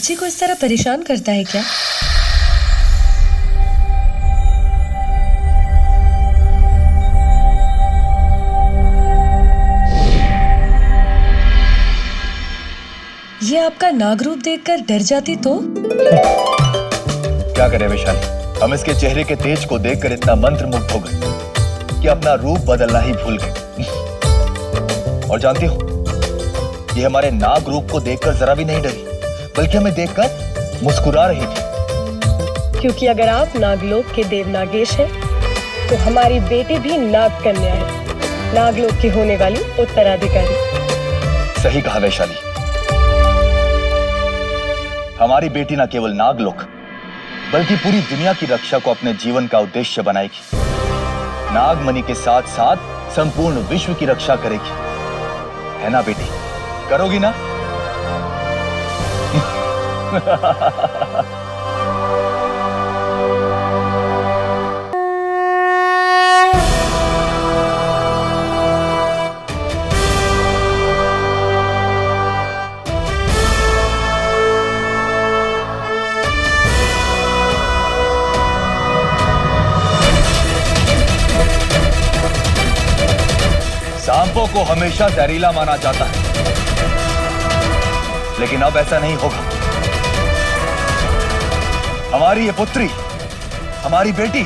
बच्ची को इस तरह परेशान करता है क्या? ये आपका नाग रूप देखकर डर जाती तो? क्या करें वैशाली, हम इसके चेहरे के तेज को देखकर इतना मंत्रमुग्ध हो गए कि अपना रूप बदलना ही भूल गए। और जानती हो, ये हमारे नाग रूप को देखकर जरा भी नहीं डरी, बल्कि हमें देखकर मुस्कुरा रही थी। क्योंकि अगर आप नागलोक के देव नागेश हैं, तो हमारी बेटी भी नाग कन्या है, नागलोक की होने वाली उत्तराधिकारी। सही कहा वैशाली, हमारी बेटी न केवल नागलोक बल्कि पूरी दुनिया की रक्षा को अपने जीवन का उद्देश्य बनाएगी। नागमणि के साथ साथ संपूर्ण विश्व की रक्षा करेगी, है ना बेटी? करोगी ना? सांपों को हमेशा जहरीला माना जाता है, लेकिन अब ऐसा नहीं होगा। हमारी ये पुत्री, हमारी बेटी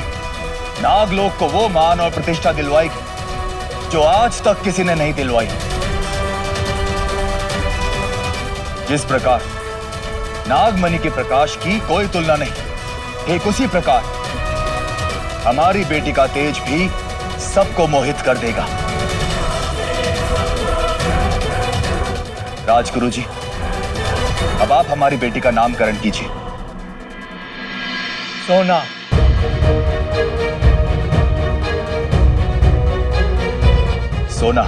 नागलोक को वो मान और प्रतिष्ठा दिलवाएगी जो आज तक किसी ने नहीं दिलवाई। जिस प्रकार नागमणि के प्रकाश की कोई तुलना नहीं, ठीक उसी प्रकार हमारी बेटी का तेज भी सबको मोहित कर देगा। राजगुरु जी, अब आप हमारी बेटी का नामकरण कीजिए। सोना। सोना।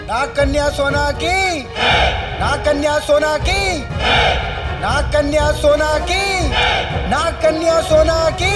नाग कन्या सोना की, नाग कन्या सोना की, नाग कन्या सोना की, नाग कन्या सोना की।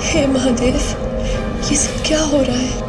हे महादेव, ये सब क्या हो रहा है?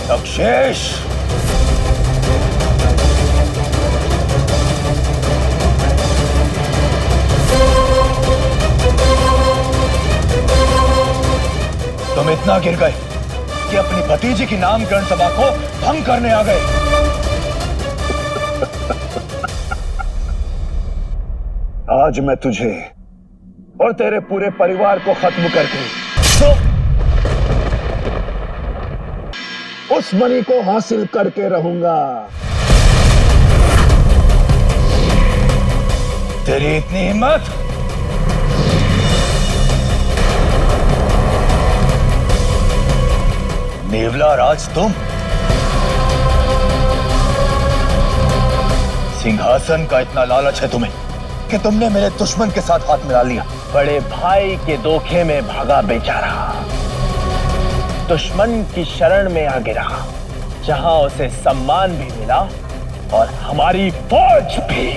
दक्षेश, तुम इतना गिर गए कि अपनी भतीजी की नामकरण सभा को भंग करने आ गए। आज मैं तुझे और तेरे पूरे परिवार को खत्म करके उस मणि को हासिल करके रहूंगा। तेरी इतनी हिम्मत? नेवला राज तुम? सिंहासन का इतना लालच है तुम्हें कि तुमने मेरे दुश्मन के साथ हाथ मिला लिया। बड़े भाई के धोखे में भागा बेचारा, दुश्मन की शरण में आ गिरा, जहां उसे सम्मान भी मिला और हमारी फौज भी।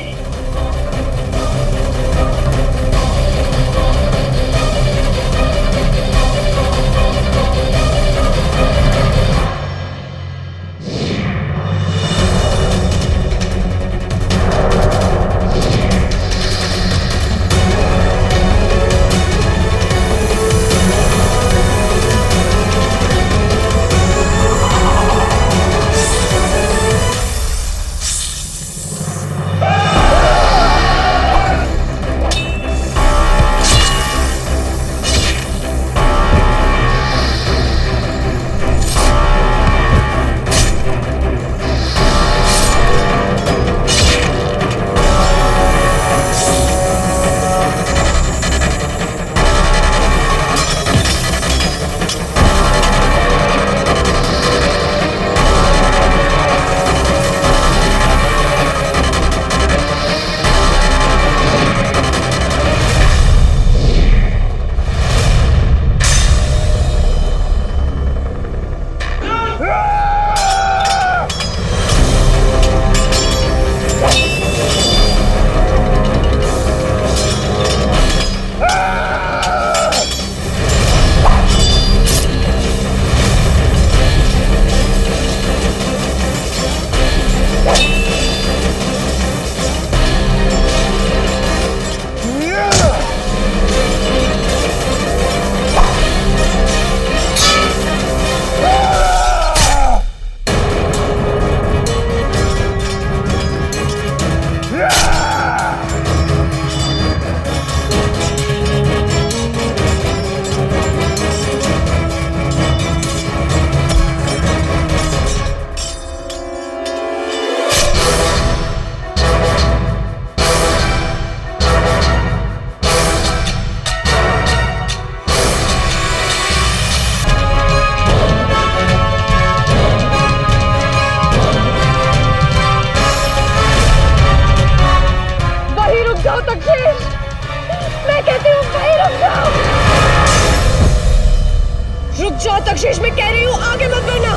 तक्षेश मैं कह रही हूँ आगे मत बढ़ना।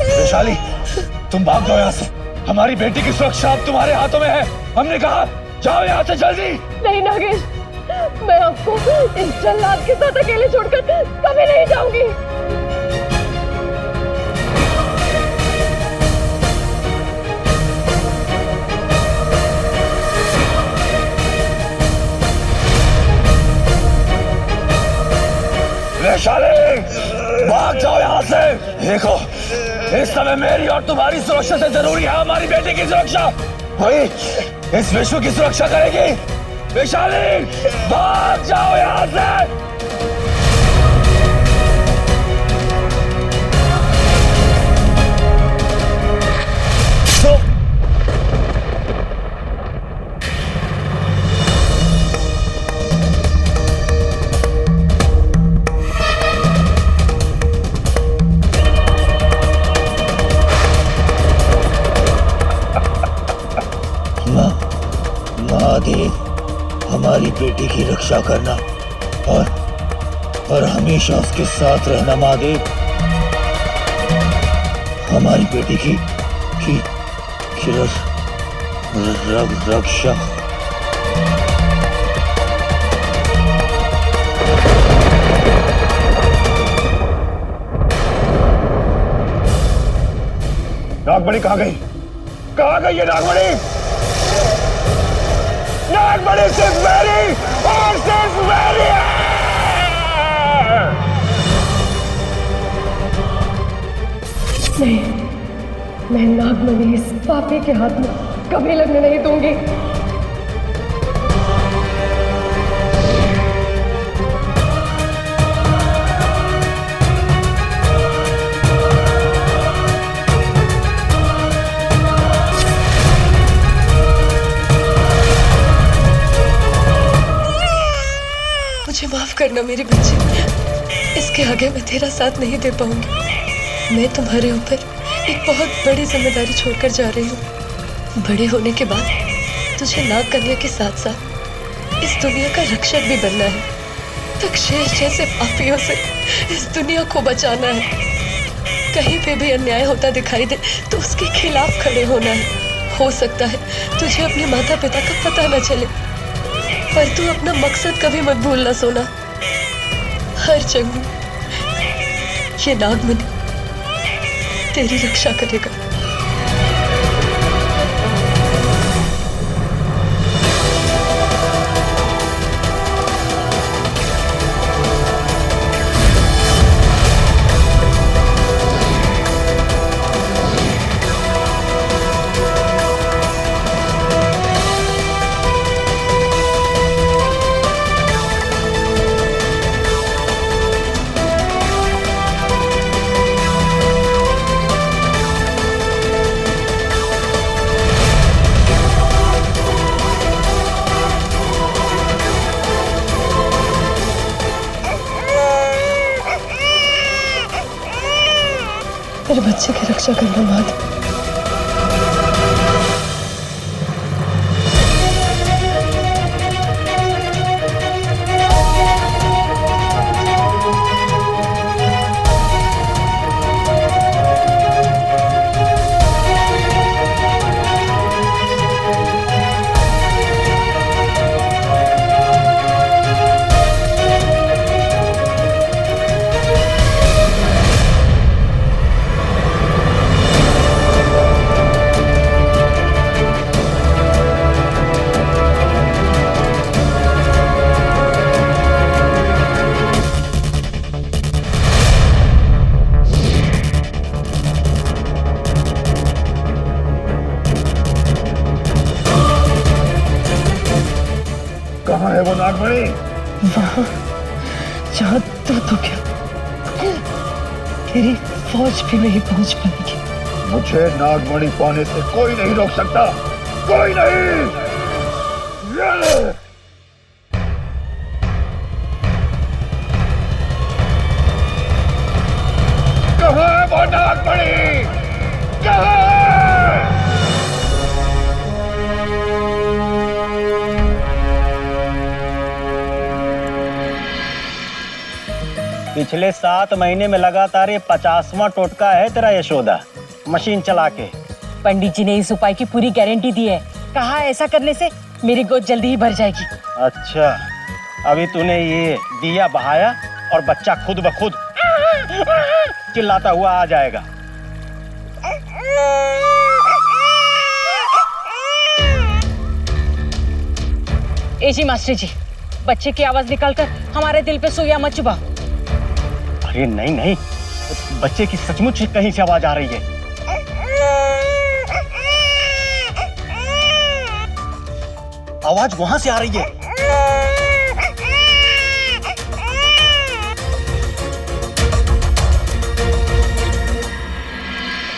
वैशाली, तुम भाग जाओ यहाँ से। हमारी बेटी की सुरक्षा अब तुम्हारे हाथों में है। हमने कहा जाओ यहाँ से जल्दी। नहीं नागेश, मैं आपको इस जल्लाद के साथ अकेले छोड़कर कभी नहीं जाऊंगी। वैशाली, भाग जाओ यहाँ से। देखो, इस समय मेरी और तुम्हारी सुरक्षा से जरूरी है हमारी बेटी की सुरक्षा। कोई इस विश्व की सुरक्षा करेगी। वैशाली, भाग जाओ यहाँ से। महादेव, हमारी बेटी की रक्षा करना और हमेशा उसके साथ रहना। महादेव, हमारी बेटी की रक्षा। नागमणि कहाँ गई? कहाँ गई ये नागमणि? नागमणि सिर्फ मेरी और सिर्फ मेरी है। नहीं, मैं नागमणि इस पापी के हाथ में कभी लगने नहीं दूंगी। मुझे माफ करना मेरे बच्चे, इसके आगे मैं तेरा साथ नहीं दे पाऊंगी। मैं तुम्हारे ऊपर एक बहुत बड़ी जिम्मेदारी छोड़कर जा रही हूँ। बड़े होने के बाद तुझे नाग कन्या के साथ साथ इस दुनिया का रक्षक भी बनना है। तक्षेश जैसे पापियों से इस दुनिया को बचाना है। कहीं पे भी अन्याय होता दिखाई दे तो उसके खिलाफ खड़े होना है। हो सकता है तुझे अपने माता पिता का पता न चले, पर तू अपना मकसद कभी मत भूलना सोना। हर जंग में ये नागमणि तेरी रक्षा करेगा। मेरे बच्चे की रक्षा करना मात। कहाँ है वो नागमणि? वहाँ जहाँ तो क्या तेरी फौज भी नहीं पहुंच पाएगी। मुझे नागमणि पाने से कोई नहीं रोक सकता, कोई नहीं। कहाँ है वो नागमणि? कहाँ है? पिछले 7 महीने में लगातार ये 50वां टोटका है तेरा यशोदा, मशीन चला के। पंडित जी ने इस उपाय की पूरी गारंटी दी है। कहा ऐसा करने से मेरी गोद जल्दी ही भर जाएगी। अच्छा, अभी तूने ये दिया बहाया और बच्चा खुद ब खुद चिल्लाता हुआ आ जाएगा। जी मास्टर जी, बच्चे की आवाज निकालकर हमारे दिल पे सुइया मत चुभाओ। अरे नहीं नहीं, बच्चे की सचमुच कहीं से आवाज आ रही है। आवाज वहां से आ रही है।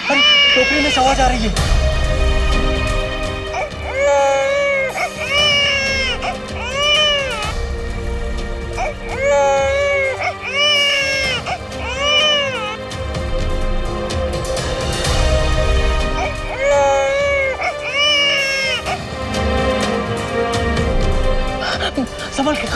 अरे टोकरी में से आवाज आ रही है। संभल के।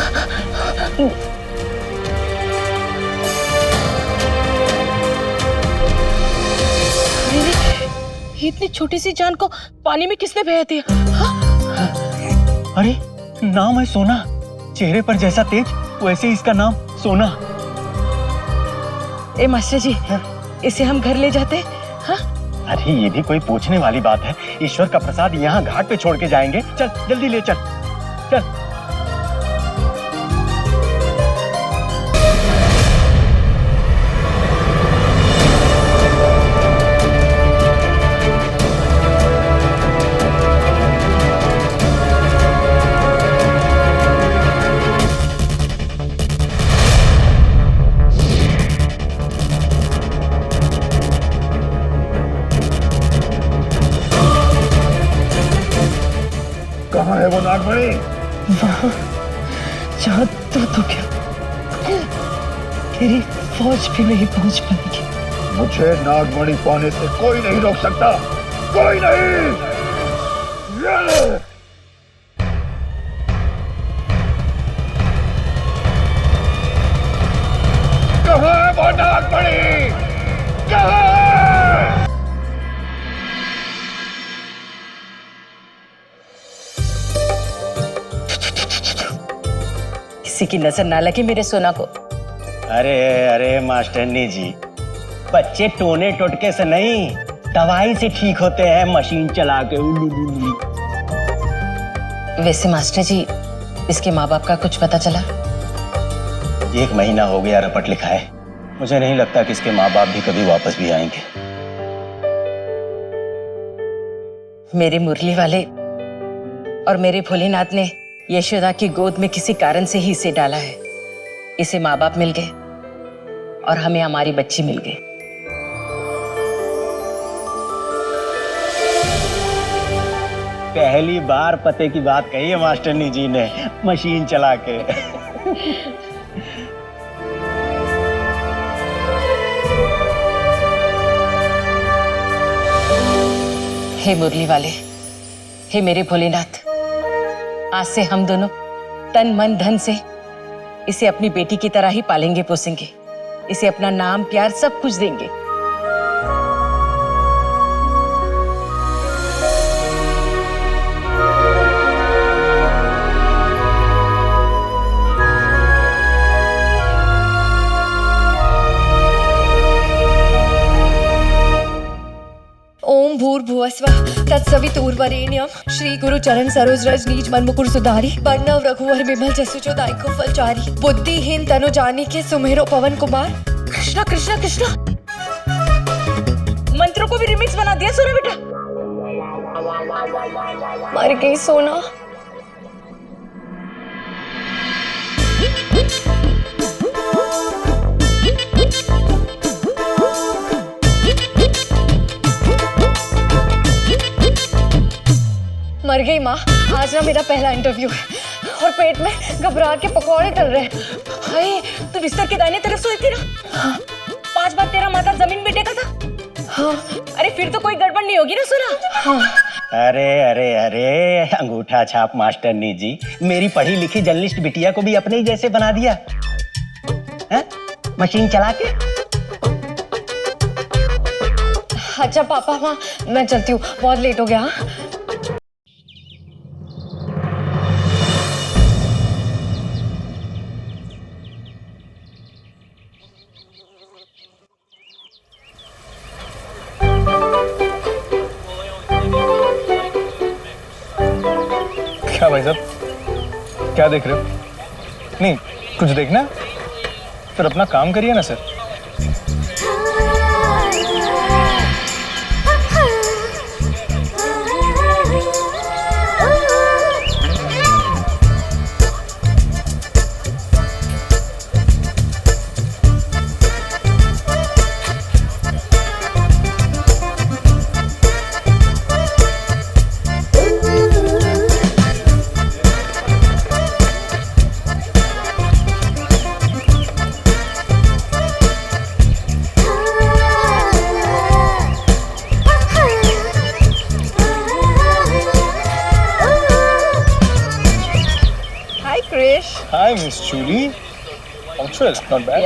इतनी छोटी सी जान को पानी में किसने बहा दिया? अरे नाम है सोना, चेहरे पर जैसा तेज वैसे ही इसका नाम सोना। ए मास्टर जी, इसे हम घर ले जाते? हाँ? अरे ये भी कोई पूछने वाली बात है? ईश्वर का प्रसाद यहाँ घाट पे छोड़ के जाएंगे? चल जल्दी ले चल चल। कहाँ है वो नागमणि? चाह तो क्या तेरी फौज भी नहीं पहुंच पाएगी। मुझे नागमणि पाने से कोई नहीं रोक सकता, कोई नहीं। कहाँ है वो नागमणि? कहाँ है? किसी की नजर ना लगे मेरे सोना को। अरे अरे मास्टरनी जी, बच्चे टोने टोटके से नहीं, दवाई से ठीक होते हैं, मशीन चला के। वैसे मास्टर जी, इसके माँ बाप का कुछ पता चला? 1 महीना हो गया रपट लिखा है। मुझे नहीं लगता कि इसके माँ बाप भी कभी वापस भी आएंगे। मेरे मुरली वाले और मेरे भोलेनाथ ने यशोदा की गोद में किसी कारण से ही इसे डाला है। इसे माँ बाप मिल गए और हमें हमारी बच्ची मिल गई। पहली बार पते की बात कही है मास्टरनी जी ने, मशीन चला के। हे मुरली वाले, हे मेरे भोलेनाथ, आज से हम दोनों तन मन धन से इसे अपनी बेटी की तरह ही पालेंगे पोसेंगे। इसे अपना नाम प्यार सब कुछ देंगे। ओम भूर्भुवस्वः तत्सवितुर्वरेण्यं श्री गुरु चरण सरोज रज नीज मन मुकुर सुधारी बरनव रघुवर विमल जसु जो दायको फलचारी बुद्धिहीन तनु जानिके सुमेरो पवन कुमार। कृष्णा कृष्णा कृष्णा। मंत्रों को भी रिमिक्स बना दिया सोना बेटा। मर गई सोना। मर गई माँ। आज ना मेरा पहला इंटरव्यू है और पेट में घबराहट के पकौड़े तल रहे हैं। हाय, तू बिस्तर के दाहिने तरफ सोई थी ना? हाँ। 5 बार तेरा माथा जमीन पे टेका था। हाँ। अरे फिर तो कोई गड़बड़ नहीं होगी ना सोना? हाँ। अरे अरे अरे, अंगूठा छाप मास्टरनी जी, मेरी पढ़ी लिखी जर्नलिस्ट बिटिया को भी अपने ही जैसे बना दिया है? मशीन चला के। अच्छा पापा, हाँ मैं चलती हूँ, बहुत लेट हो गया। हाँ? क्या भाई साहब, क्या देख रहे हो? नहीं कुछ देखना फिर अपना काम करिए ना sir. Hi, Miss Julie. Punctual, not bad.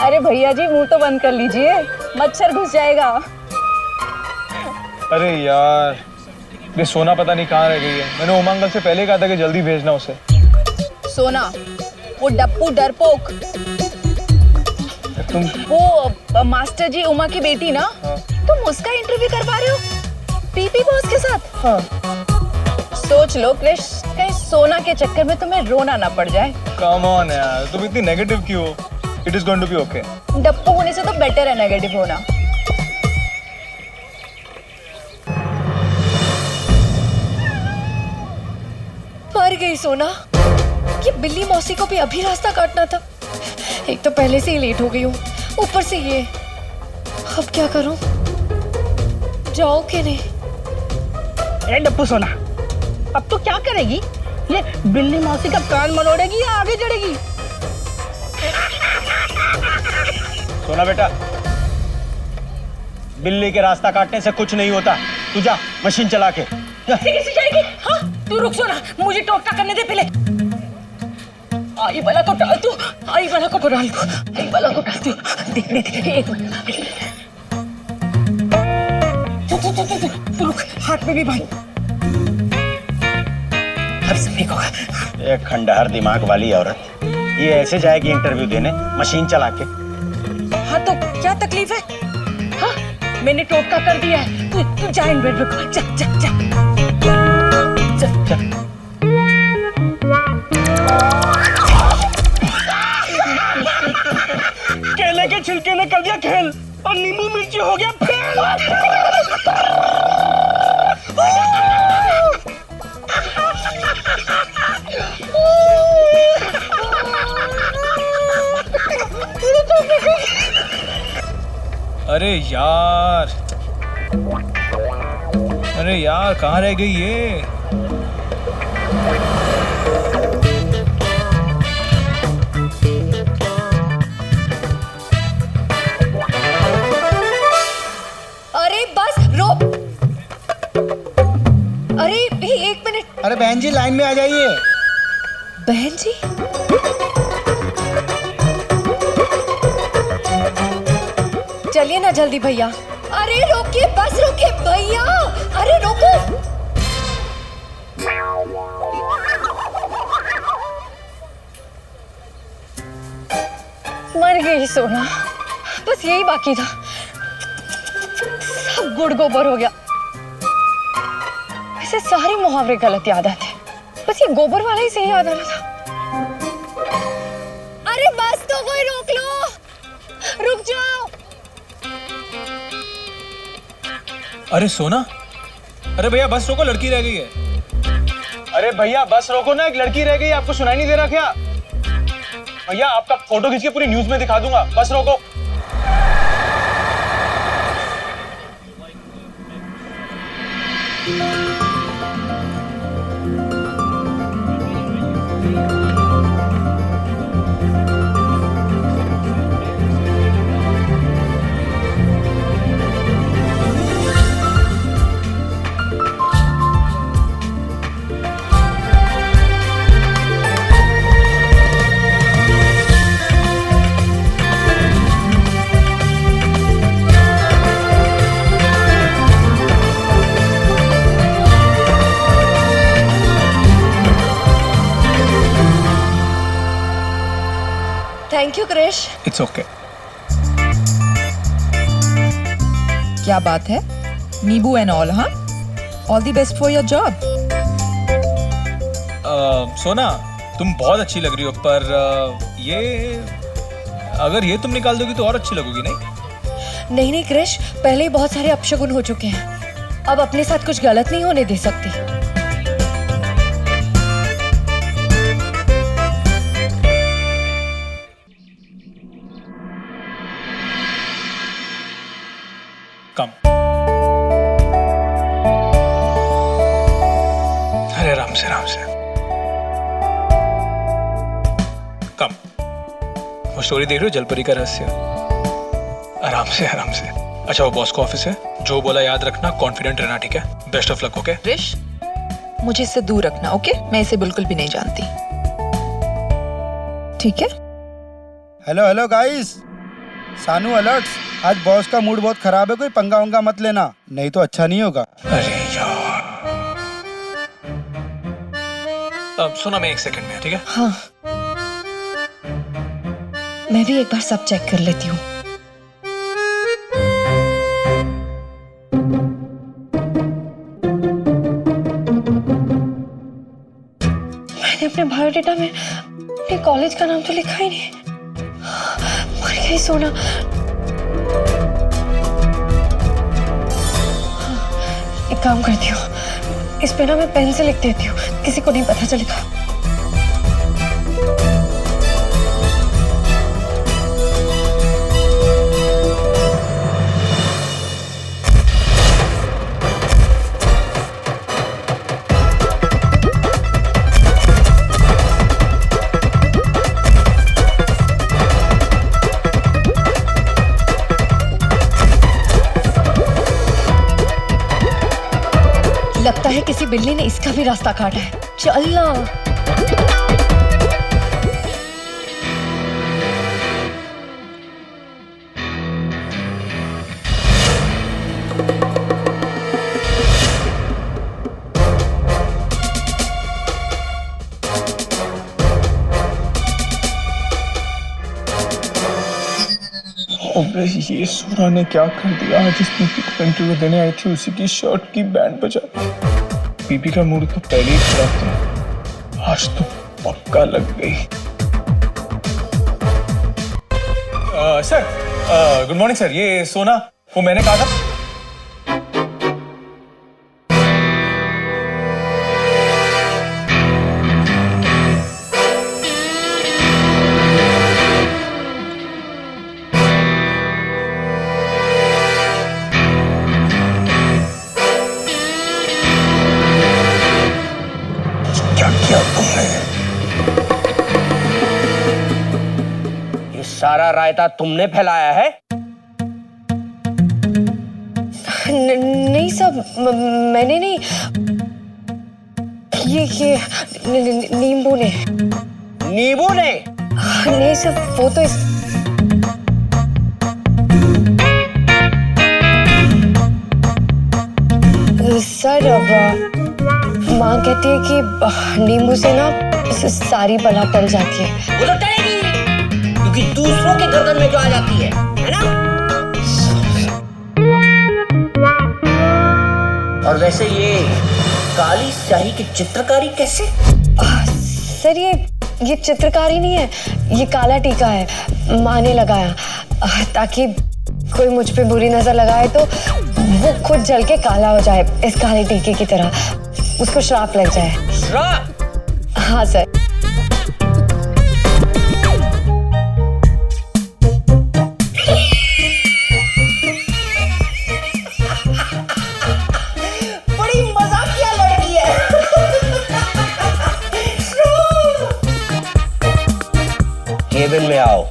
अरे भैया जी, मुंह तो बंद कर लीजिए, मच्छर घुस जाएगा। अरे यार, ये सोना पता नहीं कहाँ रह गई है। मैंने उमंगल से पहले कहा था कि जल्दी भेजना उसे। सोना, वो डप्पू डरपोक तुम वो मास्टर जी उमा की बेटी ना, तुम उसका इंटरव्यू करवा रहे हो पीपी बॉस के साथ? हाँ। सोच लो क्रिश, कहीं सोना के चक्कर में तुम्हें रोना ना पड़ जाए। कम ऑन यार, तुम इतनी नेगेटिव क्यों हो? It is going to be okay. डप्पू होने से तो बेटर है नेगेटिव होना। मर गई सोना। ये बिल्ली मौसी को भी अभी रास्ता काटना था। एक तो पहले से ही लेट हो गई हूँ, ऊपर से ये। अब क्या करूं? जाओ कि नहीं? ए डप्पू सोना, अब तो क्या करेगी? ये बिल्ली मौसी का कान मरोड़ेगी या आगे चढ़ेगी? सोना बेटा, बिल्ली के रास्ता काटने से कुछ नहीं होता। तू जा मशीन चला के। कैसे जाएगी? हाँ, तू रुक सोना, मुझे टोटका करने दे पहले। आई वाला को डाल तू, आई वाला को डाल तू, आई वाला को डाल तू। देख एक मिनट, तू रुक, हाथ में भी भाई। अब सही होगा। एक खंडहर दिमाग वाली औरत, ये ऐसे जाएगी इंटरव्यू देने मशीन चला के? हाँ तो क्या तकलीफ है? हाँ, मैंने टोटका कर दिया है। तू जा इन बेड रुक, जा जा जा जा। केले के छिलके ने कर दिया खेल और नींबू मिर्ची हो गया फेल। अरे यार, अरे यार, कहाँ रह गई ये? अरे बस रोक। अरे एक मिनट। अरे बहन जी लाइन में आ जाइए। बहन जी, चलिए ना जल्दी भैया। अरे रोकिए, बस रोकिए भैया। अरे रोको। मर गई सोना, बस यही बाकी था। सब गुड़ गोबर हो गया। ऐसे सारे मुहावरे गलत याद आते, बस ये गोबर वाला ही सही याद आ रहा था। अरे बस तो कोई रोक लो, रुक जाओ। अरे सोना, अरे भैया बस रोको, लड़की रह गई है। अरे भैया बस रोको ना, एक लड़की रह गई, आपको सुनाई नहीं दे रहा क्या? भैया आपका फोटो खींच के पूरी न्यूज में दिखा दूंगा, बस रोको। Thank you Krish. It's okay. क्या बात है? नींबू एंड ऑल, हाँ? All the best for your job. Sona, तुम बहुत अच्छी लग रही हो, पर ये अगर ये तुम निकाल दोगी तो और अच्छी लगोगी, नहीं? नहीं क्रिश, पहले ही बहुत सारे अपशगुन हो चुके हैं। अब अपने साथ कुछ गलत नहीं होने दे सकती। कम। अरे आराम से, आराम से। कम। वो स्टोरी देख रहे हो, जलपरी का रहस्य? आराम से, आराम से। अच्छा, वो बॉस का ऑफिस है, जो बोला याद रखना, कॉन्फिडेंट रहना, ठीक है? Best of luck, okay? Krish, मुझे इससे दूर रखना, ओके? मैं इसे बिल्कुल भी नहीं जानती, ठीक है? हेलो हेलो गाइस, सानू अलर्ट्स। आज बॉस का मूड बहुत खराब है, कोई पंगा वंगा मत लेना, नहीं तो अच्छा नहीं होगा। अरे यार। अब सुना, मैं 1 सेकंड में, ठीक है? हाँ। मैं भी एक बार सब चेक कर लेती हूँ। मैंने अपने बायोडेटा में अपने कॉलेज का नाम तो लिखा ही नहीं। मर गई सोना। एक काम करती हूँ, इस पे ना मैं पेन से लिख देती हूँ, किसी को नहीं पता चलेगा। लगता है किसी बिल्ली ने इसका भी रास्ता काटा है। चल ना। अबे ये सूरा ने क्या कर दिया? जिस पीपी को इंटरव्यू देने आई थी उसी की शर्ट की बैंड बजा दी। पीपी का मूड तो पहले ही खराब था, आज तो पक्का लग गई। सर गुड मॉर्निंग सर, ये सोना वो मैंने कहा था। सारा रायता तुमने फैलाया है? नहीं सब मैंने नहीं, ये नींबू ने। नींबू ने? नहीं सब वो तो सर अब माँ कहती है कि नींबू से ना सारी बला टल जाती है। वो तो टलेगी क्योंकि दूसरों के गर्दन में जो आ जाती है ना? और वैसे ये काली स्याही की चित्रकारी कैसे? सर ये चित्रकारी नहीं है, ये काला टीका है, माँ ने लगाया ताकि कोई मुझ पे बुरी नजर लगाए तो वो खुद जल के काला हो जाए, इस काले टीके की तरह, उसको श्राप लग जाए। श्राप? हाँ सर। बड़ी मजाकिया लड़की है। केबिन में आओ।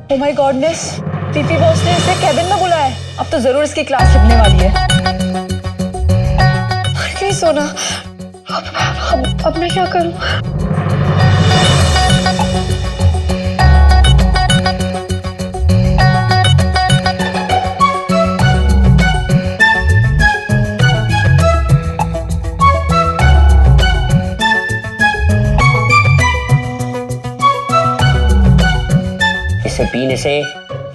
Oh my godness, PP boss ने इसे केबिन में बुलाया है। अब तो जरूर इसकी क्लास लगने वाली है। मर गई सोना। अब मैं क्या करूं? इसे पीने से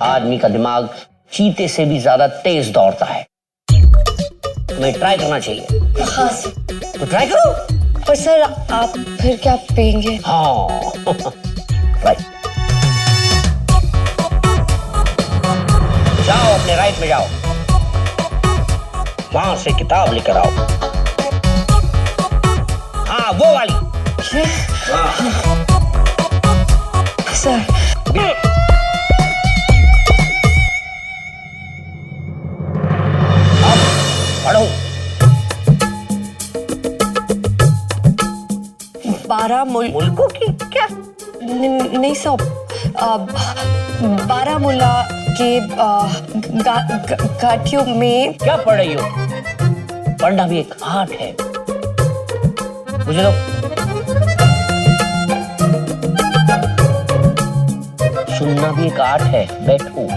आदमी का दिमाग चीते से भी ज्यादा तेज दौड़ता है। तुम्हें ट्राई करना चाहिए। हाँ सर। तो ट्राई करो। पर सर आप फिर क्या पिएंगे? हाँ राइट। जाओ अपने राइट में जाओ, वहां से किताब लेकर आओ। हाँ वो वाली। सर पढ़ो। 12 मुल्कों की क्या? नहीं साहब, 12 मुल्ला के गाठियों में। क्या पढ़ रही हो? पढ़ना भी एक आर्ट है, मुझे तो सुनना भी एक आर्ट है। बैठो।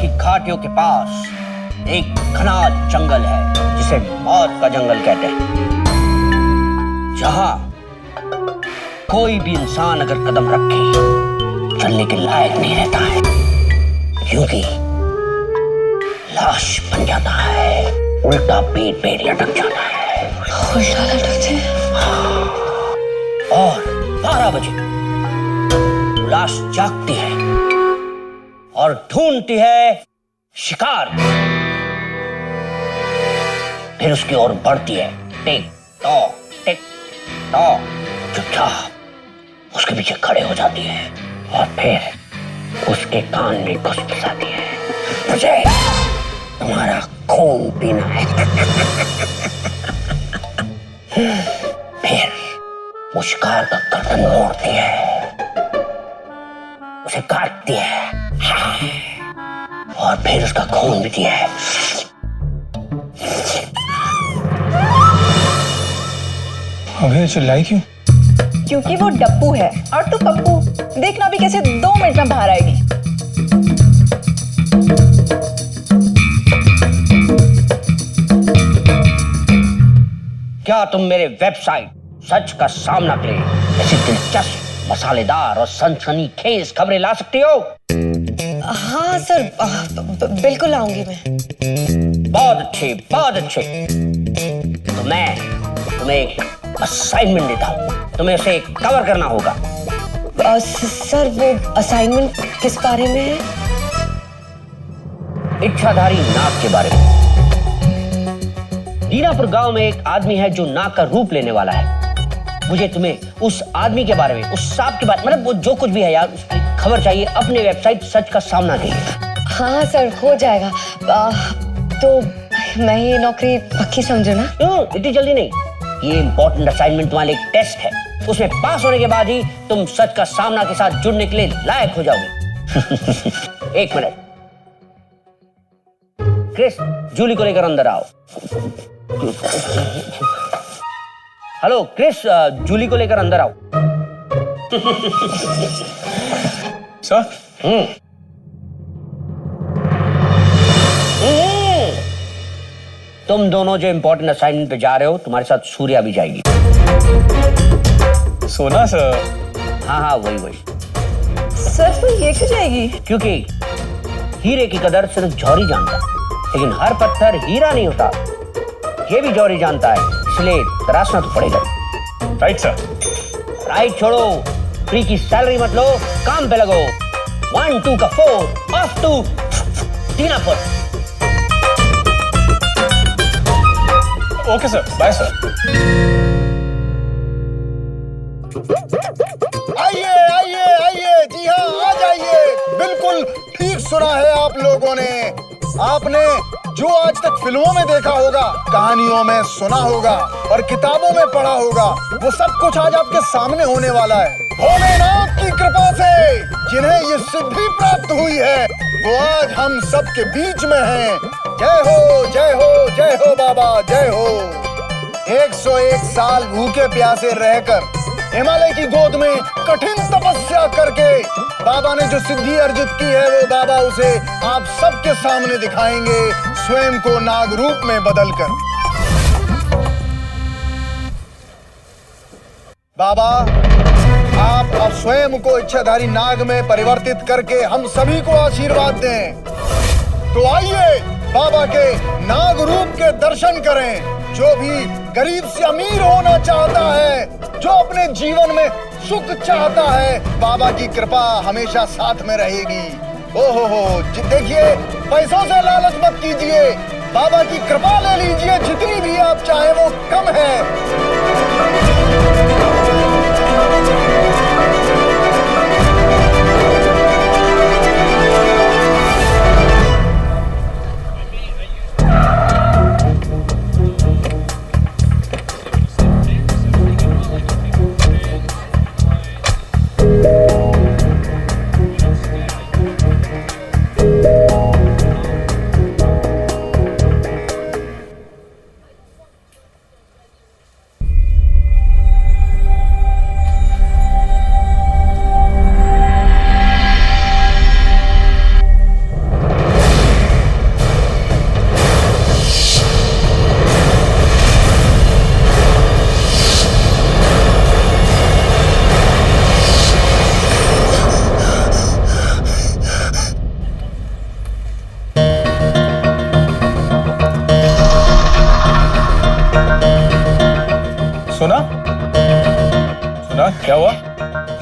की घाटियों के पास एक घना जंगल है जिसे मौत का जंगल कहते हैं, जहां कोई भी इंसान अगर कदम रखे चलने के लायक नहीं रहता है, क्योंकि लाश बन जाता है, उल्टा पेट पेट लटक जाता है। उल्टा लटकते हैं? और 12 बजे लाश जागती है और ढूंढती है शिकार, फिर उसकी ओर बढ़ती है, टिक टॉ चुपचाप उसके पीछे खड़े हो जाती है और फिर उसके कान में घुसघुसाती है, मुझे तुम्हारा खून पीना है। फिर वो शिकार का गर्दन मोड़ती है, उसे काटती है और फिर उसका खून पीती है। अबे चिल्लाई क्यों? क्योंकि वो डप्पू है और तू पप्पू। देखना भी कैसे 2 मिनट में बाहर आएगी। क्या तुम मेरे वेबसाइट सच का सामना के लिए ऐसी दिलचस्प, मसालेदार और सनसनीखेज खबरें ला सकती हो? हाँ सर, बिल्कुल आऊंगी मैं। बहुत अच्छे, बहुत अच्छे। तो मैं तुम्हें एक असाइनमेंट देता हूँ, तुम्हें उसे कवर करना होगा। सर वो असाइनमेंट किस बारे में है? इच्छाधारी नाग के बारे में। दीनापुर गांव में एक आदमी है जो नाग का रूप लेने वाला है। मुझे तुम्हें उस आदमी के बारे में, उस सांप के बारे में, मतलब वो जो कुछ भी है यार, उसकी खबर चाहिए अपने वेबसाइट सच का सामना के लिए। हाँ सर, हो जाएगा। तो मैं ये नौकरी पक्की समझू ना? इतनी जल्दी नहीं, ये इंपॉर्टेंट असाइनमेंट तुम्हारे एक टेस्ट है, उसमें पास होने के बाद ही तुम सच का सामना के साथ जुड़ने के लिए लायक हो जाओगे। एक मिनट, क्रिस, जूली को लेकर अंदर आओ। हेलो क्रिस, जूली को लेकर अंदर आओ। सर? तुम दोनों जो इंपॉर्टेंट असाइनमेंट पे जा रहे हो, तुम्हारे साथ सूर्या भी जाएगी। सोना सर? हाँ, वही। सर फिर ये क्यों जाएगी? क्योंकि हीरे की कदर सिर्फ जौहरी जानता है, लेकिन हर पत्थर हीरा नहीं होता, ये भी जौहरी जानता है, इसलिए तराशना तो पड़ेगा। Right sir. राइट छोड़ो, फ्री की सैलरी मत लो, काम पे लगो। 1 2 का 4 off to Dinapur. Okay sir, bye sir. आइए, जी हाँ, आ जाइए। बिल्कुल ठीक सुना है आप लोगों ने। आपने जो आज तक फिल्मों में देखा होगा, कहानियों में सुना होगा और किताबों में पढ़ा होगा, वो सब कुछ आज आपके सामने होने वाला है। भोलेनाथ की कृपा से जिन्हें ये सिद्धि प्राप्त हुई है, वो आज हम सब के बीच में हैं। जय हो, जय हो, जय हो बाबा, जय हो। 101 साल भूखे प्यासे रहकर हिमालय की गोद में कठिन तपस्या करके बाबा ने जो सिद्धि अर्जित की है, वो बाबा उसे आप सबके सामने दिखाएंगे, स्वयं को नाग रूप में बदलकर। बाबा, आप अब स्वयं को इच्छाधारी नाग में परिवर्तित करके हम सभी को आशीर्वाद दें। तो आइए बाबा के नाग रूप के दर्शन करें। जो भी गरीब से अमीर होना चाहता है, जो अपने जीवन में सुख चाहता है, बाबा की कृपा हमेशा साथ में रहेगी। ओहो, देखिए, पैसों से लालच मत कीजिए, बाबा की कृपा ले लीजिए, जितनी भी आप चाहे वो कम है।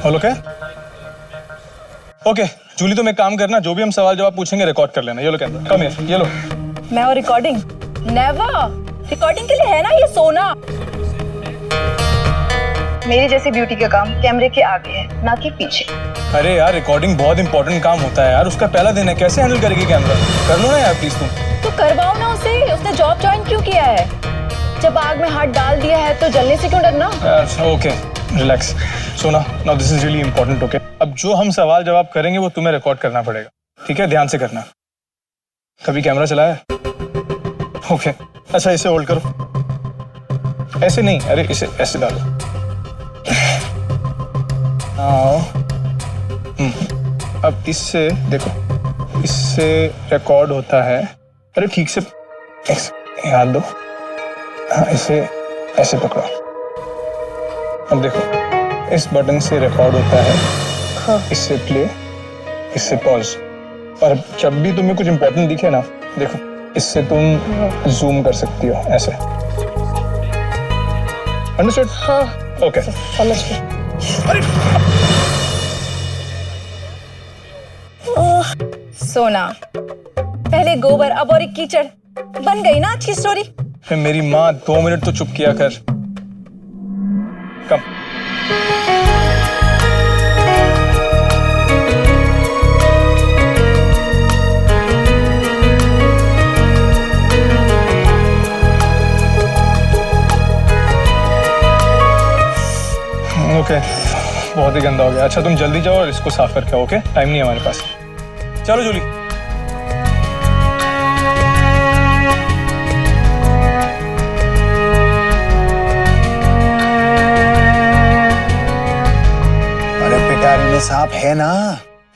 All okay? ओके जूली, तुम एक काम करना, जो भी हम सवाल जवाब पूछेंगे रिकॉर्ड कर लेना। ये लो कैमरा, कम हियर, ये लो। मैं और रिकॉर्डिंग? नेवर। रिकॉर्डिंग के लिए है ना ये सोना। मेरी जैसे ब्यूटी का काम कैमरे के आगे है, ना कि पीछे। अरे यार, रिकॉर्डिंग बहुत इंपॉर्टेंट काम होता है यार, उसका पहला दिन है, कैसे हैंडल करेगी कैमरा? कर लो ना यार प्लीज तुम। तो करवाओ ना उसे, उसने जॉब ज्वाइन क्यों किया है? जब आग में हाथ डाल दिया है तो जलने से क्यों डरना? Okay relax. Sona, now this is really important, okay? अब जो हम सवाल जवाब करेंगे वो तुम्हें रिकॉर्ड करना पड़ेगा, ठीक है? ध्यान से करना। कभी कैमरा चलाया? ओके अच्छा, इसे होल्ड करो। ऐसे नहीं, अरे इसे ऐसे डालो। अब इससे देखो, इससे रिकॉर्ड होता है। अरे ठीक से हाथ दो। हाँ, इसे ऐसे पकड़ो। अब देखो, इस बटन से रिकॉर्ड होता है। हाँ। इससे प्ले, इससे पॉज। और जब भी तुम्हें कुछ इंपॉर्टेंट दिखे ना, देखो इससे तुम जूम कर सकती हो ऐसे। अंडरस्टूड? हाँ ओके समझ गई। सोना, पहले गोबर अब और एक कीचड़, बन गई ना अच्छी स्टोरी? फिर मेरी माँ 2 मिनट तो चुप किया कर। कम। ओके बहुत ही गंदा हो गया। अच्छा तुम जल्दी जाओ और इसको साफ करके आओ, ओके? टाइम नहीं है हमारे पास। चलो जूली। अरे पिटारी में सांप है ना,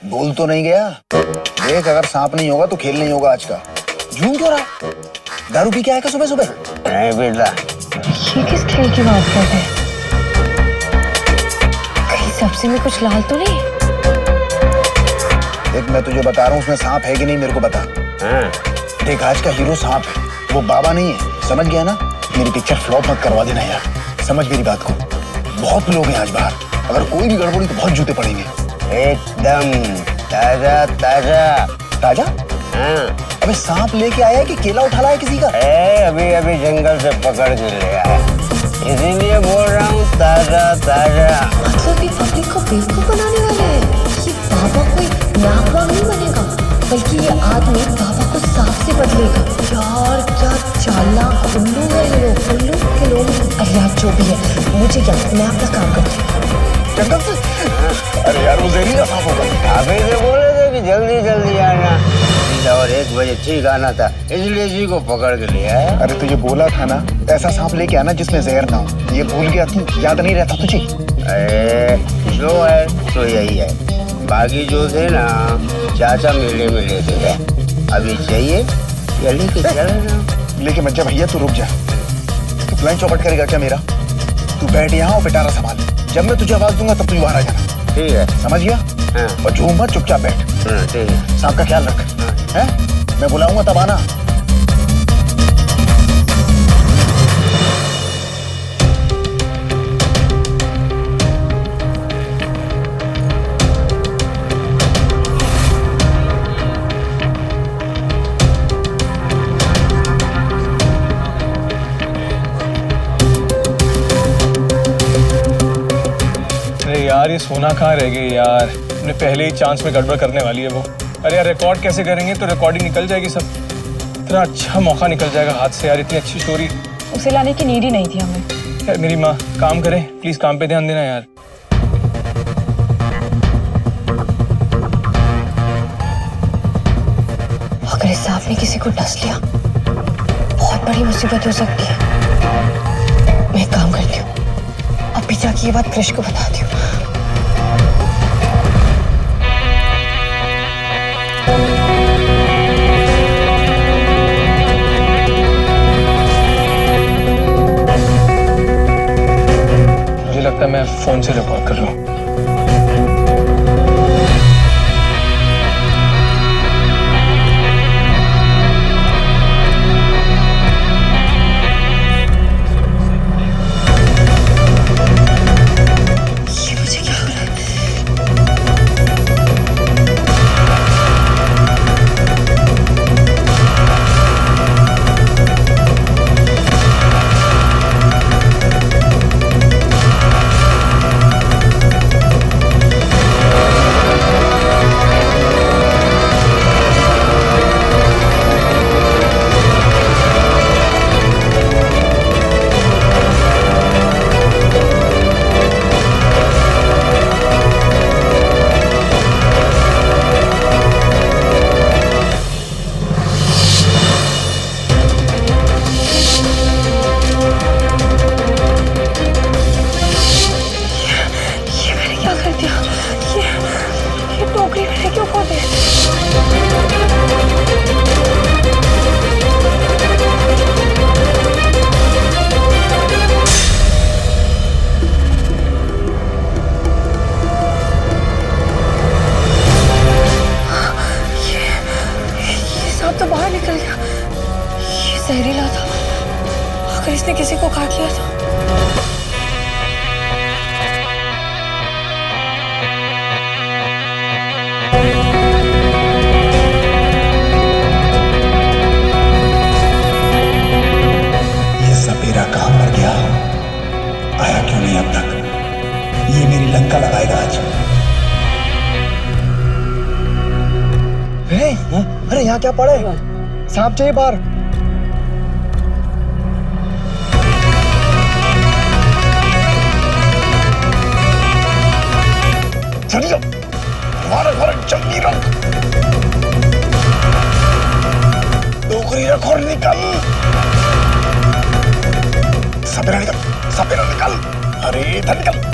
बोल तो नहीं गया? देख, अगर सांप नहीं होगा तो खेल नहीं होगा आज का। झूम क्यों रहा? दारू पी के आएगा सुबह सुबह? नहीं बेटा, ये किस खेल की बात कर रहे हैं? कहीं सब्जी में कुछ लाल तो नहीं? देख, मैं तुझे बता रहा हूँ, उसमें सांप है कि नहीं मेरे को बता। हाँ। देख, आज का हीरो सांप है, वो बाबा नहीं है, समझ गया ना? मेरी पिक्चर फ्लॉप मत करवा देना यार, समझ मेरी बात को। बहुत लोग हैं आज बाहर, अगर कोई भी गड़बड़ी तो बहुत जूते पड़ेंगे। एकदम ताजा ताजा। ताजा? हाँ। अबे सांप लेके आया है कि केला उठा लाया किसी का? अभी अभी जंगल से पकड़ के ले आया, इसीलिए बोल रहा हूँ ताजा ताजा। मतलब ये पब्लिक को बेवकूफ बनाने वाले हैं। ये बाबा कोई नागवान नहीं बनेगा, बल्कि ये आदमी बाबा को सांप से बदलेगा। यार क्या चालाक उल्लू है ये लोग, उल्लू के लोग। अरे यार जो भी है, मुझे क्या, मैं अपना काम करती हूँ। जंगल से? अरे यार वो जहरीला सांप होगा। अभी से बोले थे कि जल्दी जल्दी आना, और 1 बजे ठीक आना था, इसलिए इसी को पकड़ के ले आया। अरे तुझे बोला था ना, ऐसा सांप लेके आना जिसमें जहर ना हो। ये भूल गया तू? याद नहीं रहता तुझे? अरे जो है तो यही है, बाकी जो थे ना चाचा मेले में लेते थे। अभी चाहिए या लेके चल? लेके मत जा भैया, तू रुक जा। तू फ्लाइंग चौपट करेगा क्या मेरा? तू बैठ यहाँ और पिटारा संभाल, जब मैं तुझे आवाज दूंगा तब तू बाहर आ जाना, ठीक है? समझ गया? हाँ। और झूम मत, चुपचाप बैठ। ठीक है। सांप का ख्याल रख, हैं? मैं बुलाऊंगा तब आना। अरे यार ये सोना कहाँ रह गई यार, अपने पहले ही चांस में गड़बड़ करने वाली है वो। अरे यार रिकॉर्ड कैसे करेंगे? तो रिकॉर्डिंग निकल जाएगी सब, इतना अच्छा मौका निकल जाएगा हाथ से यार, इतनी अच्छी स्टोरी। उसे लाने की नीड ही नहीं थी हमें। यार मेरी माँ, काम करे प्लीज, काम पे ध्यान देना यार। अगर इस सांप ने किसी को डस लिया, बहुत बड़ी मुसीबत हो सकती है। मैं एक काम करती हूँ, अभी जाके ये बात कृष को बताती हूँ। मुझे लगता है मैं फोन से रिकॉर्ड कर रहा हूँ। ये मुझे क्या हो रहा है? जहरीला था, अगर इसने किसी को काट लिया तो। ये सपेरा कहाँ मर गया, आया क्यों नहीं अब तक? ये मेरी लंका लगाएगा आज। अरे यहाँ क्या पड़ा है? सांप चाहिए बाहर। चलिए हमारे घर जल्दी रख, टोकरी रख और निकल। सपेरा निकल, सपेरा निकल। अरे इधर निकल।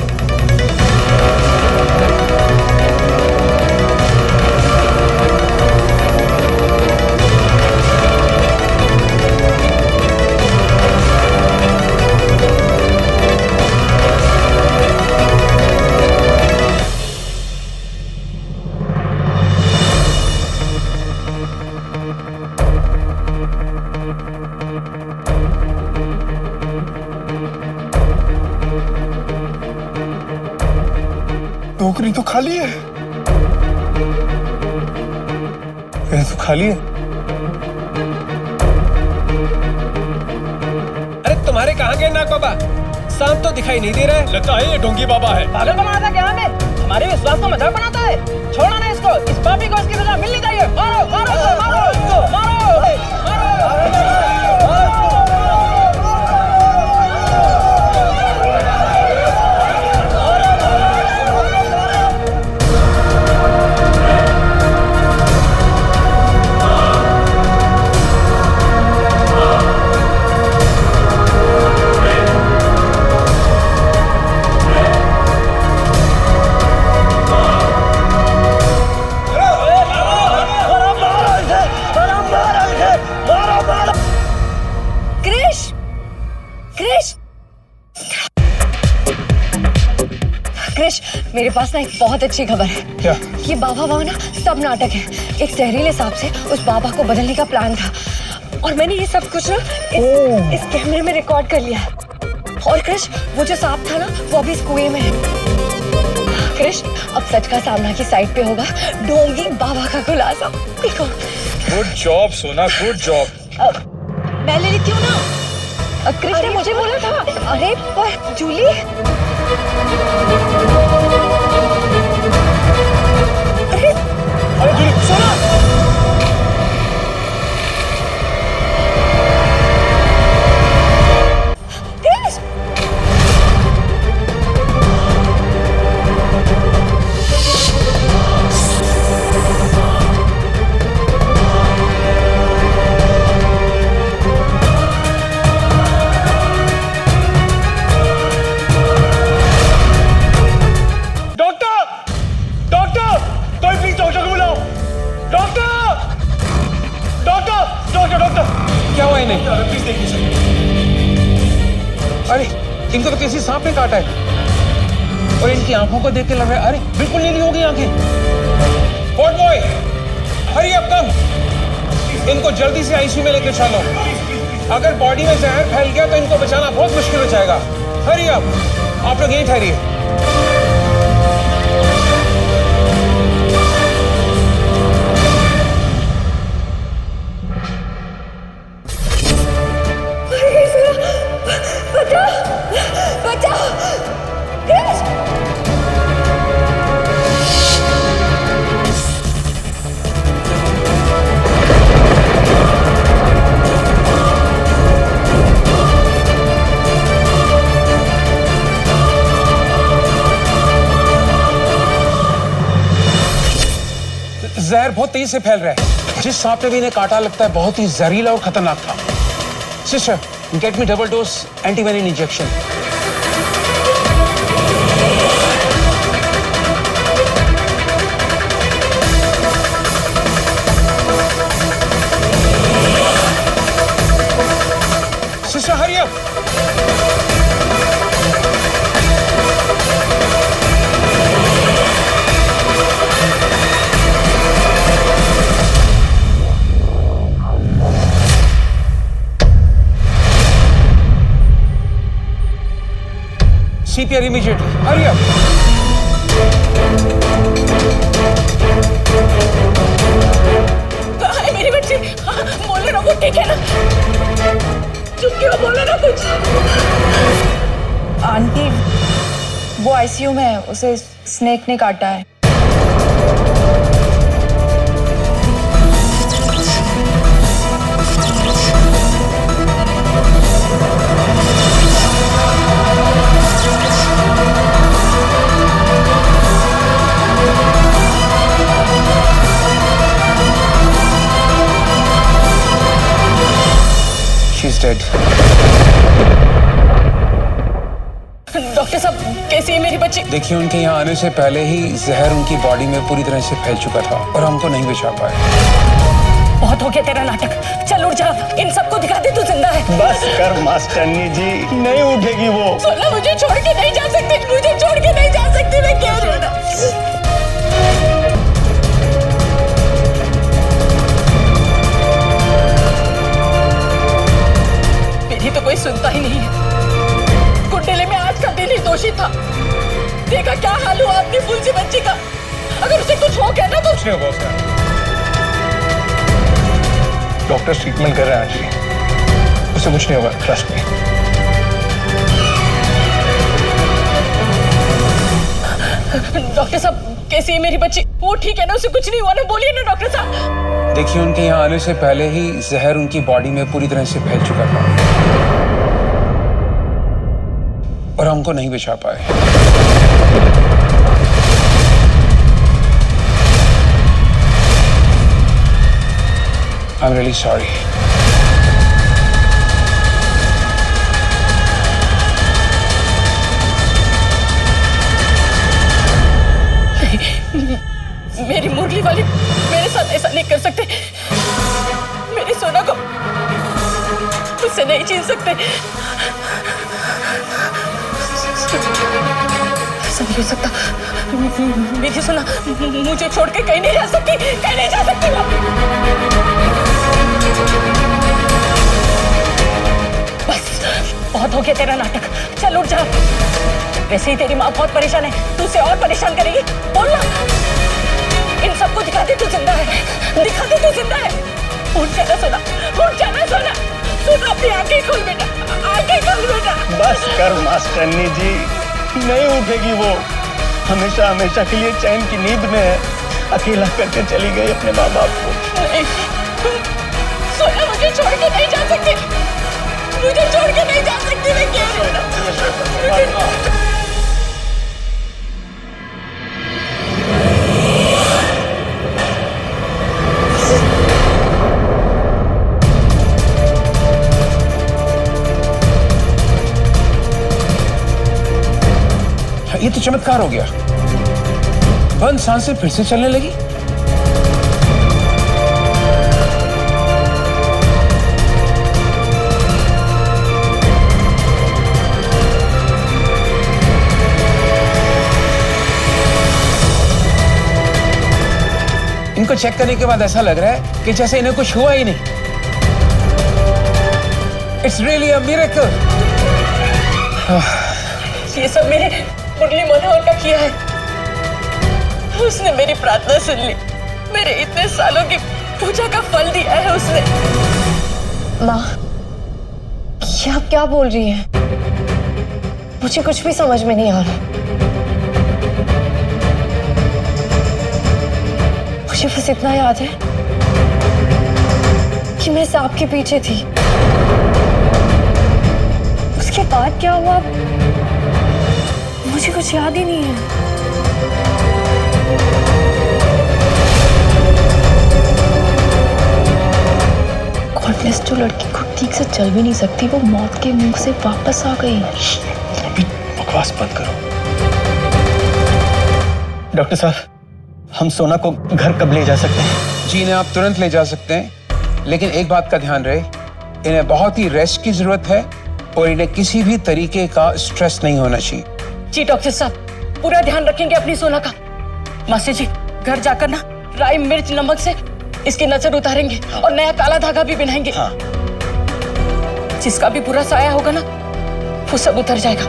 टोकरी तो खाली है। ये तो खाली है। अरे तुम्हारे कहाँ गए नाग बाबा? सांप तो दिखाई नहीं दे रहा है। लगता है ये ढोंगी बाबा है। पागल बनाना था क्या हमें? हमारे विश्वास को मजाक बनाता है। छोड़ो ना इसको, इस पापी को इसकी सजा मिलनी चाहिए। मारो मारो इसको, मारो इसको, मारो कृष, मेरे पास ना एक बहुत अच्छी खबर है। क्या? ये बाबा वाह ना सब नाटक है। एक जहरीले सांप से उस बाबा को बदलने का प्लान था और मैंने ये सब कुछ ना इस कैमरे में रिकॉर्ड कर लिया। और कृष, वो जो सांप था ना वो अभी इस कुएं में है। कृष, अब सच का सामना की साइड पे होगा ढोंगी बाबा का खुलासा। देखो। गुड जॉब सोना, गुड जॉब। मैं ले लेती हूँ ना। कृष ने मुझे बोला था। अरे पर जूली। अरे जूली सोना। क्या हुआ इन्हें? प्लीज देखिए सर। अरे इनको तो किसी सांप ने काटा है और इनकी आंखों को देख के लग रहा है अरे बिल्कुल नीली हो गई आंखें। Ward boy, hurry up come. इनको जल्दी से आईसीयू में लेकर चलो। अगर बॉडी में जहर फैल गया तो इनको बचाना बहुत मुश्किल हो जाएगा। हरी अप, आप लोग यहीं ठहरिए। जहर बहुत तेज से फैल रहा है। जिस सांप ने भी इन्हें काटा लगता है बहुत ही जहरीला और खतरनाक था। Sister, get me double dose antivenin injection. Sister hurry up. CPR immediately. Hurry up. कहाँ है मेरी बच्ची? बोले ना, वो ठीक है ना? चुप क्यों, बोले ना कुछ? आंटी, वो ICU में है, उसे स्नेक ने काटा है। She's dead. डॉक्टर साहब, कैसी है मेरी बच्ची? देखिए, उनके यहाँ आने से पहले ही जहर उनकी बॉडी में पूरी तरह से फैल चुका था और हमको नहीं बचा पाए। बहुत हो गया तेरा नाटक, चल उठ जा, इन सबको दिखा दे तू जिंदा है। बस कर मास्टरनी जी, नहीं उठेगी वो। सोना, मुझे छोड़ के नहीं जा सकती, मुझे छोड़ के नहीं जा सकती, मैं क्या करूं? मेरी तो कोई सुनता ही नहीं है। कुंडली में आज का दिन ही दोषी था। देखा क्या हाल हुआ अपनी फूल सी बच्ची का। अगर उसे कुछ हो गया ना तो कुछ नहीं होगा उसे। डॉक्टर ट्रीटमेंट कर रहे हैं जी, उसे कुछ नहीं होगा, ट्रस्ट मी। डॉक्टर साहब, कैसी है मेरी बच्ची? वो ठीक है ना, उसे कुछ नहीं हुआ ना? बोलिए ना डॉक्टर साहब। देखिए, उनके यहाँ आने से पहले ही जहर उनकी बॉडी में पूरी तरह से फैल चुका था और हमको नहीं बचा पाए। I'm really sorry. मेरी मुरली वाली मेरे साथ ऐसा नहीं कर सकते। मेरी सोना को उससे नहीं छीन सकते। ऐसा नहीं हो सकता। मेरी सोना मुझे छोड़ के कहीं नहीं जा सकती, कहीं नहीं जा सकती वो। बस बहुत हो गया तेरा नाटक, चल उठ जा। वैसे ही तेरी माँ बहुत परेशान है, तू उसे और परेशान करेगी? बोल ना, इन सबको दिखा दे तू जिंदा है, दिखा दे तू जिंदा है। उठ जाना सोना, उठ जाना सोना, सोना अपनी आंखें खोल बेटा, आंखें खोल बेटा। बस कर मास्टरनी जी, नहीं उठेगी वो। हमेशा हमेशा के लिए चैन की नींद में है, अकेला करके चली गई अपने माँ बाप को। नहीं सोना, मुझे छोड़ के नहीं जा सकती, मुझे छोड़ के नहीं जा सकती, मैं क्या करूं? ये तो चमत्कार हो गया, बंद सांसें फिर से चलने लगी। इनको चेक करने के बाद ऐसा लग रहा है कि जैसे इन्हें कुछ हुआ ही नहीं। It's really a miracle. ये सब मेरे मुरली मनोहर का किया है। उसने मेरी प्रार्थना सुन ली, मेरे इतने सालों की पूजा का फल दिया है उसने। माँ, ये आप क्या बोल रही हैं? मुझे कुछ भी समझ में नहीं आ रहा। मुझे बस इतना याद है कि मैं सांप के पीछे थी। उसके बाद क्या हुआ मुझे कुछ याद ही नहीं है। गॉड ब्लेस, जो लड़की को ठीक से चल भी नहीं सकती, वो मौत के मुंह से वापस आ गई। अभी बकवास बंद करो। डॉक्टर साहब, हम सोना को घर कब ले जा सकते हैं? जी, इन्हें आप तुरंत ले जा सकते हैं, लेकिन एक बात का ध्यान रहे, इन्हें बहुत ही रेस्ट की जरूरत है और इन्हें किसी भी तरीके का स्ट्रेस नहीं होना चाहिए। जी डॉक्टर साहब, पूरा ध्यान रखेंगे अपनी सोना का। मासी जी, घर जाकर ना राई मिर्च नमक से इसकी नजर उतारेंगे और नया काला धागा भी बनाएंगे। जिसका भी पूरा साया होगा ना, वो सब उतर जाएगा।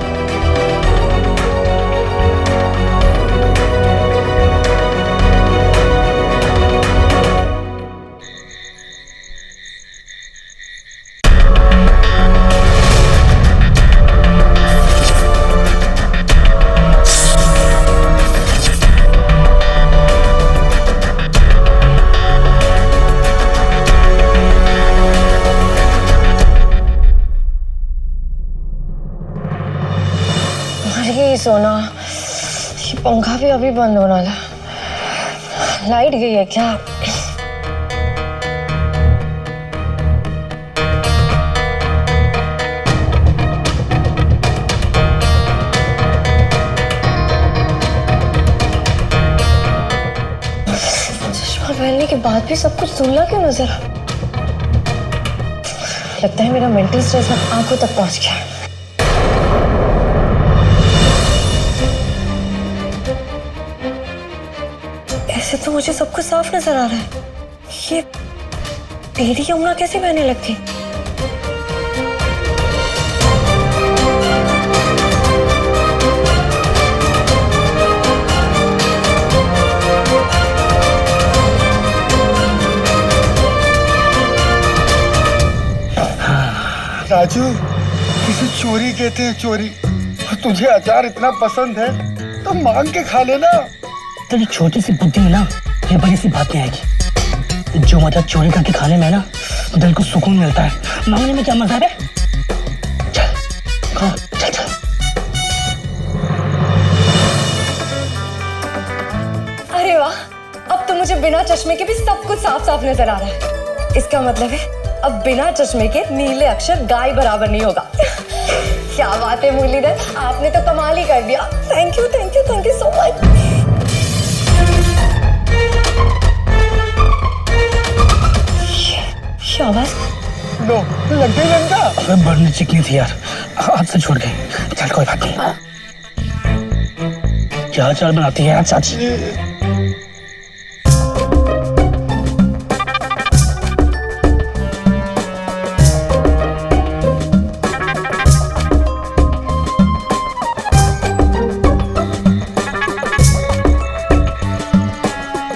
सोना, ये पंखा भी अभी बंद होने वाला। लाइट गई है क्या? चश्मा पहनने के बाद भी सब कुछ धुंधला क्यों नजर आ? लगता है मेरा मेंटल स्ट्रेस अब आंखों तक पहुंच गया। ऐसे तो मुझे सब कुछ साफ नजर आ रहा है। ये टेढ़ी यमुना कैसे बहने लग गई? राजू, किसे चोरी कहते हैं, चोरी। तुझे अचार इतना पसंद है तो मांग के खा लेना। तेरी छोटी सी बुद्धि में ना ये बड़ी सी बात नहीं आएगी। जो मजा चोरी करके खाने में है ना, दिल को सुकून मिलता है। मांगने में क्या मजा है? चल खा, चल चल। अरे वाह, अब तो मुझे बिना चश्मे के भी सब कुछ साफ साफ नजर आ रहा है। इसका मतलब है अब बिना चश्मे के नीले अक्षर गाय बराबर नहीं होगा। क्या बात है मुरलीधर, आपने तो कमाल ही कर दिया। Thank you thank you thank you so much. ये आवाज लो, लग गई लंका। अबे बढ़ने चिकनी थी यार, हाथ से छूट गई। चल कोई बात नहीं। क्या चाल बनाती है यार चाची।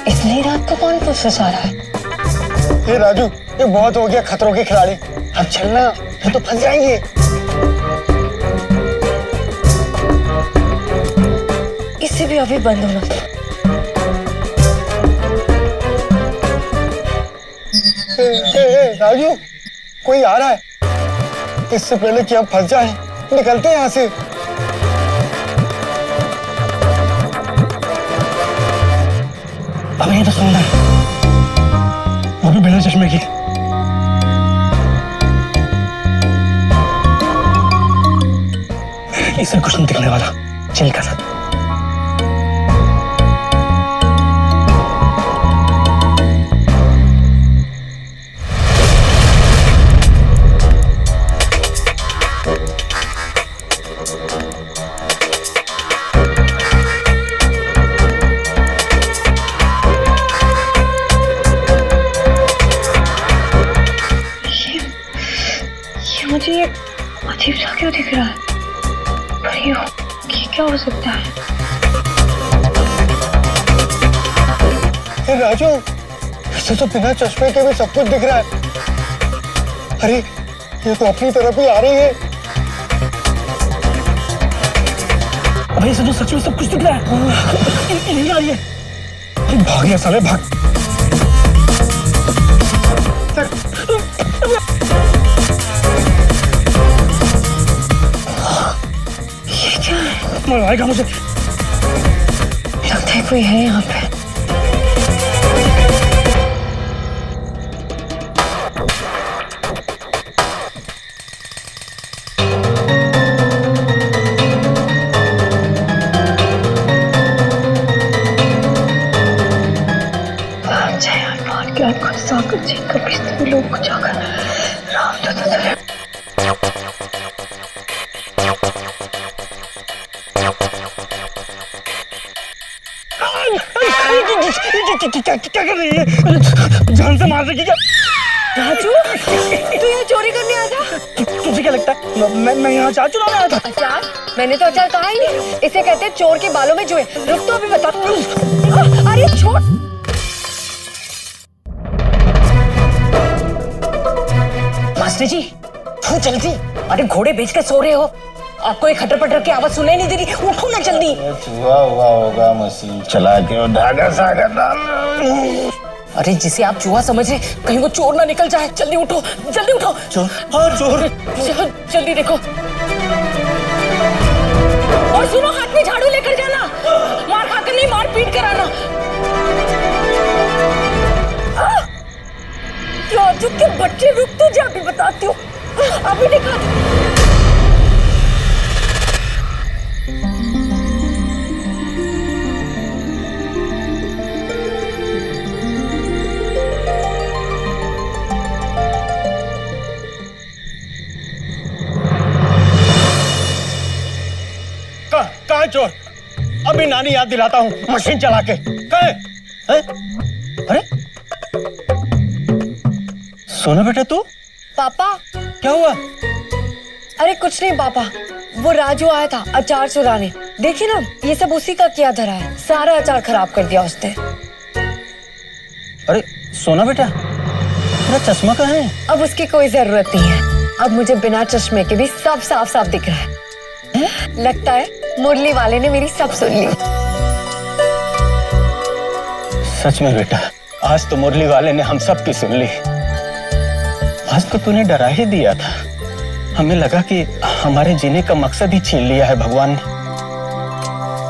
इतनी रात को कौन पूछ रहा है? ये राजू, ये बहुत हो गया खतरों के खिलाड़ी। अब चलना, ये तो फंस जाएंगे। इसे भी अभी बंद होना। राजू, कोई आ रहा है। इससे पहले कि हम फंस जाएं, निकलते हैं यहाँ से। अब ये तो सुंदर, वो भी बिना चश्मे की। इससे कुछ नहीं दिखने वाला। चल का साथ। मुझे ये अजीब सा क्यों दिख रहा है? पर ये क्या हो सकता है? राजू, इसे तो बिना चश्मे के भी सब कुछ दिख रहा है। अरे, ये तो अपनी तरफ ही आ रही है। अबे इसे तो सच में सब कुछ दिख रहा है। नहीं आ रही है। भाग गया साले, भाग। मरवाएगा मुझे। लगता है कोई है यहाँ पे। लोग को जाकर राम तो क्या कर रही है? जान से मार देगी क्या? राजू, तू यहाँ चोरी करने आया था? तुझे क्या लगता है मैं यहाँ अचार चुराने आया था? अचार? मैंने तो अचार कहा ही नहीं। इसे कहते हैं चोर के बालों में जुए। रुक तो अभी बता। अरे छोड़। मास्टर जी, तू जल्दी। अरे घोड़े बेच के सो रहे हो, आपको एक खटर पटर की आवाज सुनाई नहीं दे रही? उठो ना जल्दी। चूहा हुआ होगा, मशीन चला के धागा सागा डाल। अरे जिसे आप चूहा समझ रहे, कहीं वो चोर ना निकल जाए। जल्दी उठो, जल्दी उठो। चोर? हाँ चोर। जल्दी देखो। और सुनो, हाथ में झाड़ू लेकर जाना, मार खाकर नहीं, मार पीट कर आना। राजू के बच्चे, रुक तो जा, अभी बताती हूँ, अभी दिखाती। कहाँ है चोर? अभी नानी याद दिलाता हूँ मशीन चला के। कहाँ है? अरे सोना बेटा तू? पापा क्या हुआ? अरे कुछ नहीं पापा, वो राजू आया था अचार चुराने। देखिए ना, ये सब उसी का किया धरा है, सारा अचार खराब कर दिया उसने। अरे सोना बेटा, तेरा चश्मा कहाँ है? अब उसकी कोई जरूरत नहीं है, अब मुझे बिना चश्मे के भी सब साफ साफ दिख रहा है। लगता है मुरली वाले ने मेरी सब सुन ली। सच में बेटा, आज तो मुरली वाले ने हम सब की सुन ली। आज तो तूने डरा ही दिया था, हमें लगा कि हमारे जीने का मकसद ही छीन लिया है भगवान ने।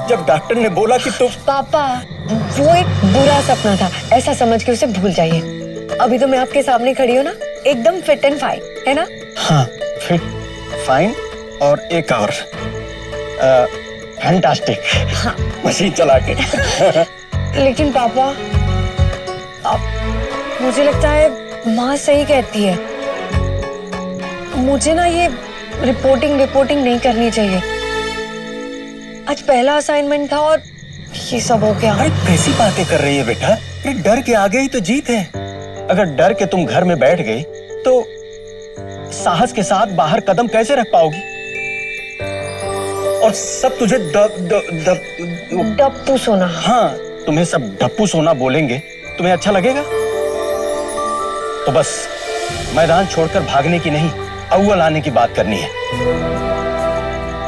जब डॉक्टर ने बोला कि तू... पापा, वो एक बुरा सपना था, ऐसा समझ के उसे भूल जाइए। अभी तो मैं आपके सामने खड़ी हूँ ना, एकदम फिट एंड फाइन, है ना? हाँ, फिट, फाइन और एक और फैंटास्टिक। हाँ। मशीन चला के। लेकिन पापा, मुझे लगता है माँ सही कहती है, मुझे ना ये रिपोर्टिंग नहीं करनी चाहिए। आज पहला असाइनमेंट था और ये सब हो गया। अरे कैसी बातें कर रही है बेटा? ये डर के आगे ही तो जीत है। अगर डर के तुम घर में बैठ गई तो साहस के साथ बाहर कदम कैसे रख पाओगी? और सब तुझे डप्पू सोना। हाँ, तुम्हें सब डप्पू सोना बोलेंगे, तुम्हें अच्छा लगेगा? तो बस मैदान छोड़कर भागने की नहीं, अव्वल आने की बात करनी है।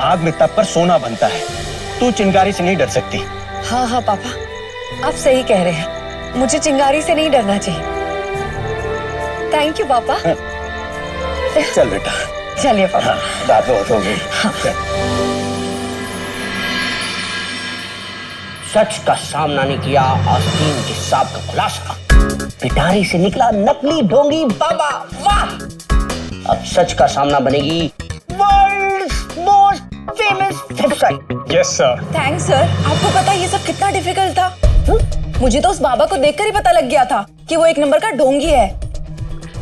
आग में तप कर सोना बनता है, तू चिंगारी से नहीं डर सकती। हाँ हाँ पापा, आप सही कह रहे हैं, मुझे चिंगारी से नहीं डरना चाहिए। थैंक यू पापा। चल बेटा, चलिए पापा। रात बहुत हो गई। सच का सामना नहीं किया, आस्तीन के सांप का खुलासा। पिटारी से निकला नकली ढोंगी बाबा, वाह! अब सच का सामना बनेगी world's most famous website. Yes sir. Thanks sir, आपको पता है ये सब कितना डिफिकल्ट था? मुझे तो उस बाबा को देखकर ही पता लग गया था कि वो एक नंबर का ढोंगी है।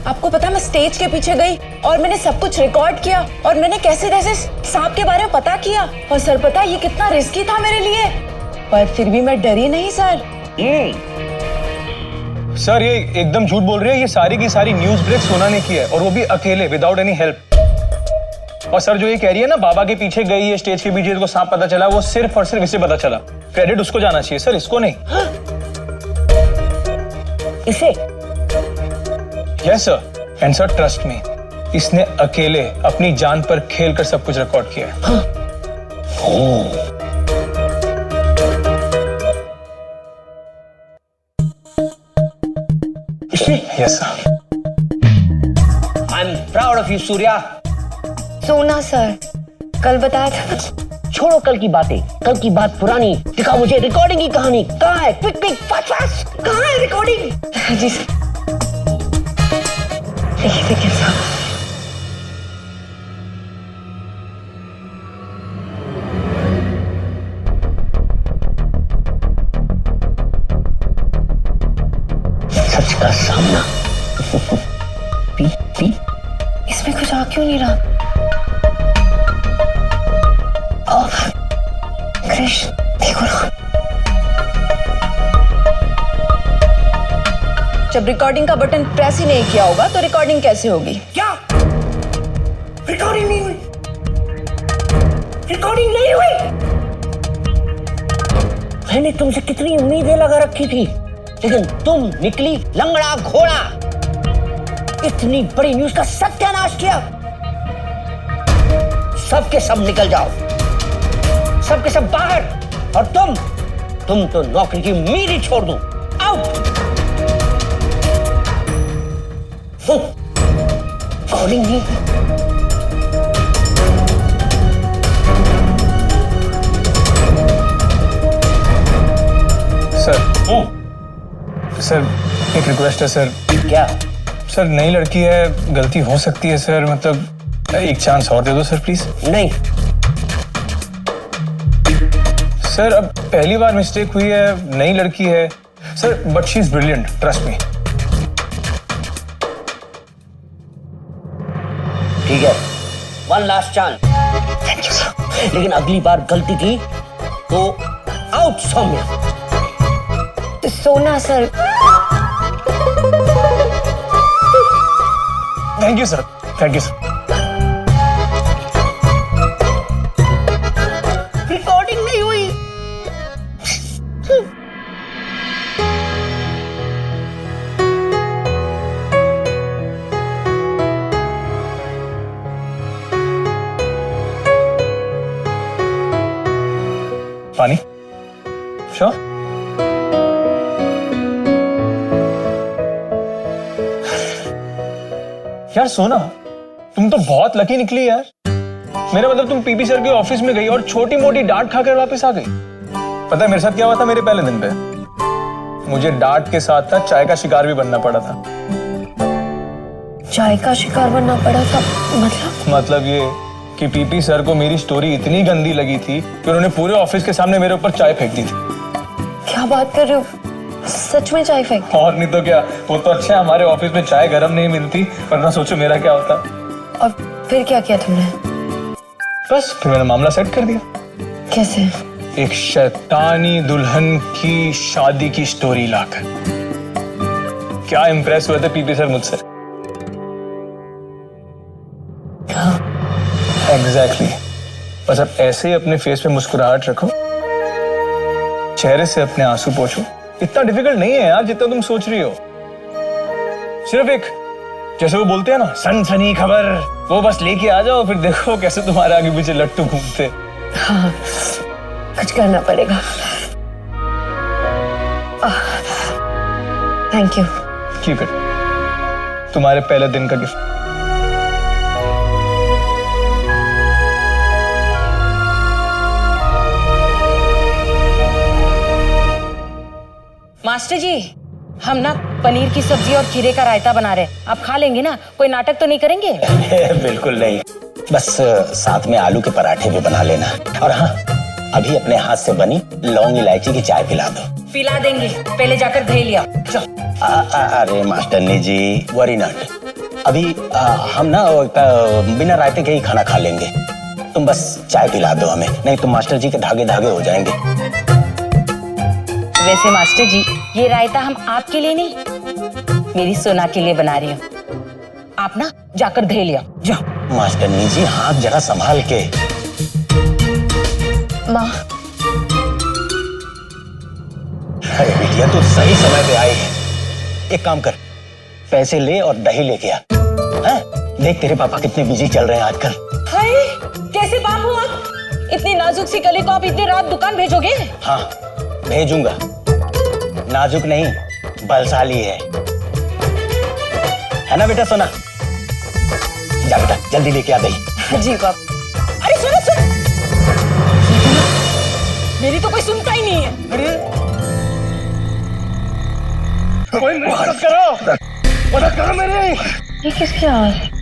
आपको पता, मैं स्टेज के पीछे गई और मैंने सब कुछ रिकॉर्ड किया और मैंने कैसे कैसे सांप के बारे में पता किया। और सर पता ये कितना रिस्की था मेरे लिए, पर फिर भी मैं डरी नहीं सर। सर ये एकदम झूठ बोल रही है, ये सारी की सारी न्यूज़ ब्रेक सोना ने की है, और वो भी अकेले, विदाउट एनी हेल्प। और सर जो ये कह रही है ना, बाबा के पीछे गई है स्टेज के पीछे, को सांप पता चला, वो सिर्फ और सिर्फ इसे पता चला। क्रेडिट उसको जाना चाहिए सर, इसको नहीं। इसे? Yes sir, and sir trust me, इसने अकेले अपनी जान पर खेल कर सब कुछ रिकॉर्ड किया है। Yes, sir. I'm proud of you, Surya. सोना सर, कल बताया था। छोड़ो कल की बातें, कल की बात पुरानी। दिखाओ मुझे रिकॉर्डिंग की कहानी। कहाँ है? क्विक क्विक, फास्ट फास्ट, कहाँ है रिकॉर्डिंग? जी सर। देखिए सर। सच का सामना। पी पी, इसमें कुछ आ क्यों नहीं रहा? कृष्ण, देखो ना। जब रिकॉर्डिंग का बटन प्रेस ही नहीं किया होगा तो रिकॉर्डिंग कैसे होगी? क्या रिकॉर्डिंग नहीं हुई? रिकॉर्डिंग नहीं हुई? मैंने तुमसे कितनी उम्मीदें लगा रखी थी, लेकिन तुम निकली लंगड़ा घोड़ा। इतनी बड़ी न्यूज़ का सत्यानाश किया। सबके सब निकल जाओ, सबके सब बाहर। और तुम तो नौकरी की उम्मीद ही छोड़ दो। आउट। कॉलिंग नहीं। सर एक रिक्वेस्ट है सर। क्या? सर नई लड़की है, गलती हो सकती है सर, मतलब एक चांस और दे दो सर प्लीज। नहीं। सर अब पहली बार मिस्टेक हुई है, नई लड़की है sir, but she is brilliant, trust me. ठीक है, one last chance. Thank you sir. लेकिन अगली बार गलती की तो आउट सौम्या। सोना sir. Thank you sir, thank you sir. Recording नहीं हुई। पानी? श्योर? यार सोना, तुम तो बहुत लकी निकली यार। मेरा मतलब तुम पीपी सर के ऑफिस में गई और छोटी मोटी डांट खाकर वापस आ गई। पता है मेरे साथ क्या हुआ था मेरे पहले दिन पे? मुझे डांट के साथ साथ चाय का शिकार भी बनना पड़ा था। चाय का शिकार बनना पड़ा था? मतलब ये कि पीपी सर को मेरी स्टोरी इतनी गंदी लगी थी कि उन्होंने पूरे ऑफिस के सामने मेरे ऊपर चाय फेंक दी थी। क्या बात कर रहे हो? सच में चाय फेंक? और नहीं तो क्या, वो तो अच्छा हमारे ऑफिस में चाय गर्म नहीं मिलती, वरना सोचो मेरा क्या होता। और फिर क्या किया तुमने? बस फिर मैंने मामला सेट कर दिया। कैसे? एक शैतानी दुल्हन की शादी की स्टोरी लाकर। क्या इंप्रेस हुए थे पीपी सर मुझसे। एग्जैक्टली। बस अब ऐसे ही अपने फेस पे मुस्कुराहट रखो, चेहरे से अपने आंसू पोंछो। इतना डिफिकल्ट नहीं है यार जितना तुम सोच रही हो। सिर्फ एक, जैसे वो बोलते हैं ना, सनसनी खबर, वो बस लेके आ जाओ, फिर देखो कैसे तुम्हारे आगे पीछे लट्टू घूमते। हाँ, कुछ करना पड़ेगा। Thank you. कीप इट, तुम्हारे पहले दिन का गिफ्ट। मास्टर जी, हम ना पनीर की सब्जी और खीरे का रायता बना रहे हैं, आप खा लेंगे ना? कोई नाटक तो नहीं करेंगे? बिल्कुल नहीं, बस साथ में आलू के पराठे भी बना लेना। और हाँ, अभी अपने हाथ से बनी लौंग इलायची की चाय पिला दो। पिला देंगे, पहले जाकर दही लिया। अरे मास्टरनी जी, वरी नॉट। अभी हम ना बिना रायते के ही खाना खा लेंगे। तुम बस चाय पिला दो हमें, नहीं तो मास्टर जी के धागे धागे हो जाएंगे। वैसे मास्टर जी, ये रायता हम आपके लिए नहीं, मेरी सोना के लिए बना रही हूँ। आप ना जाकर दही लिया, जाओ। मास्टरनी जी, हाथ जरा संभाल के। माँ। अरे बिटिया, तू सही समय पे आई है। एक काम कर, पैसे ले और दही लेके आ। देख तेरे पापा कितने बिजी चल रहे हैं आजकल। हाय, कैसे बाप हो आप? इतनी नाजुक सी कली को आप इतनी रात दुकान भेजोगे? हाँ, भेजूंगा। नाजुक नहीं, बलशाली है ना बेटा सोना? जा बेटा, जल्दी लेके आ दही। जी बाप। अरे सुनो सुन, मेरी तो कोई सुनता ही नहीं है। अरे कोई मदद करो, मदद करो मेरी। ये किसकी आवाज है?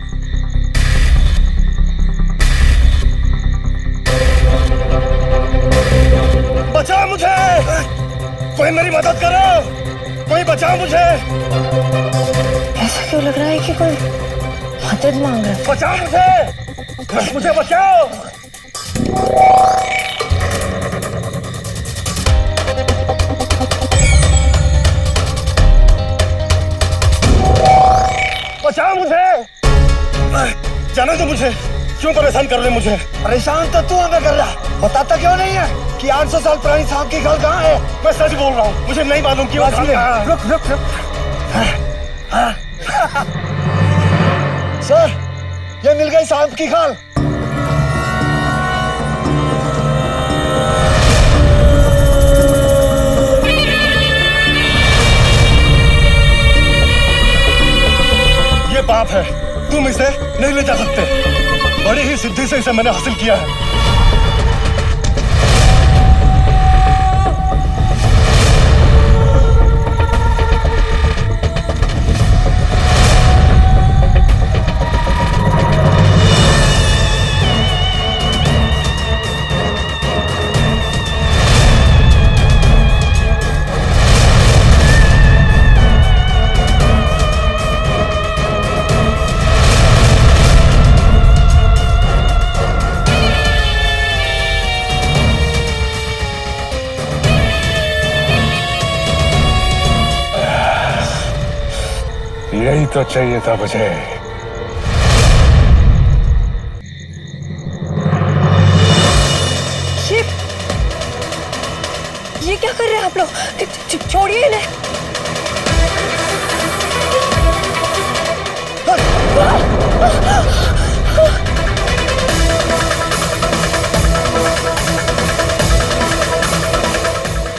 बचाओ मुझे, कोई मेरी मदद करो, कोई बचाओ मुझे। ऐसा क्यों लग रहा है कि कोई मदद मांग रहा है? बचाओ मुझे बचाओ। बचाओ मुझे, जाने दो मुझे। क्यों परेशान कर रहे मुझे? परेशान तो तू हमें कर रहा, बताता क्यों नहीं है कि 800 साल पुरानी सांप की खाल कहाँ है? मैं सच बोल रहा हूँ, मुझे नहीं मालूम कि वो खाल कहाँ है। रुक रुक रुक। सर, ये मिल गई सांप की खाल। ये पाप है, तुम इसे नहीं ले जा सकते। बड़ी ही सिद्धि से इसे मैंने हासिल किया है। तो चाहिए था मुझे। ये क्या कर रहे हैं आप लोग? छोड़िए इन्हें।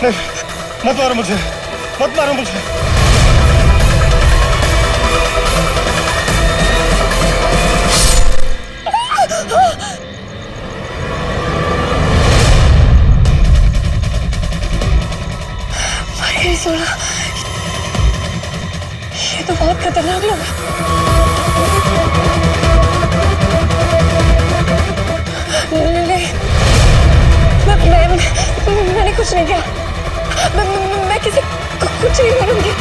नहीं, मत मारो मुझे, मत मारो मुझे। सोना, ये तो बहुत खतरनाक लोग हैं। नहीं, मैंने कुछ नहीं किया। मैं किसी कुछ नहीं करूंगी।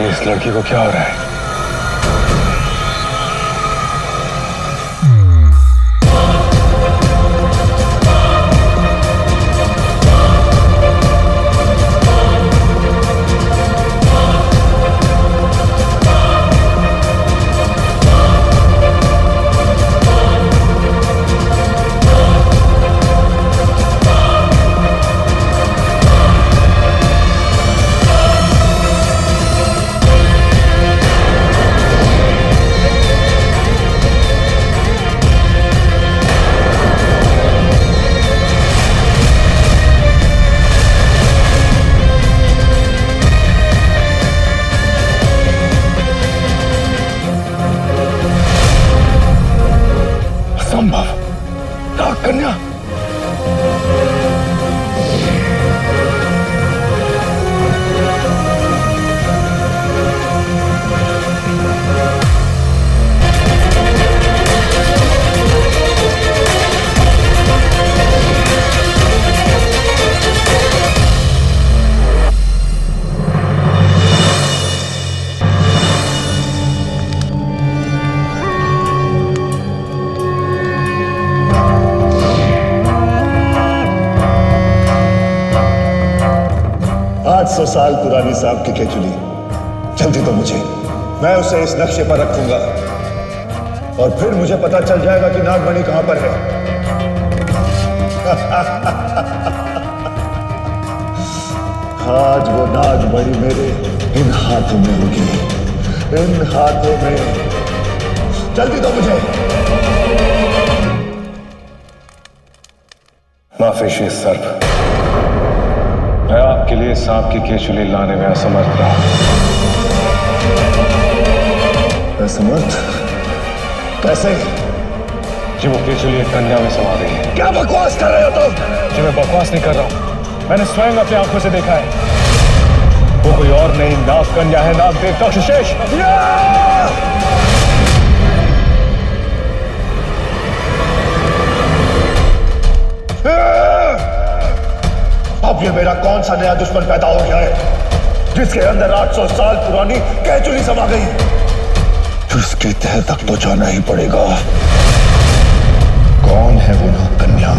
इस लड़की को क्या हो रहा है? कन्या, आज 100 साल पुरानी सांप की केचुली जल्दी तो मुझे, मैं उसे इस नक्शे पर रखूंगा और फिर मुझे पता चल जाएगा कि नागमणि कहां पर है। आज वो नागमणि मेरे इन हाथों में होगी, इन हाथों में। जल्दी तो मुझे। माफी श्री सर्प, मैं आपके लिए सांप की केचुली लाने में असमर्थ रहा। असमर्थ? कैसे? जी वो केचुली एक कन्या में समा गई है। क्या बकवास कर रहे हो तुम? जी मैं बकवास नहीं कर रहा हूं, मैंने स्वयं अपनी आंखों से देखा है। वो कोई और नहीं, नाग कन्या है, नाग देवता शेष। अब ये मेरा कौन सा नया दुश्मन पैदा हो गया है जिसके अंदर 800 साल पुरानी केचुली समा गई? उसके तह तक तो जाना ही पड़ेगा। कौन है वो नाग कन्या?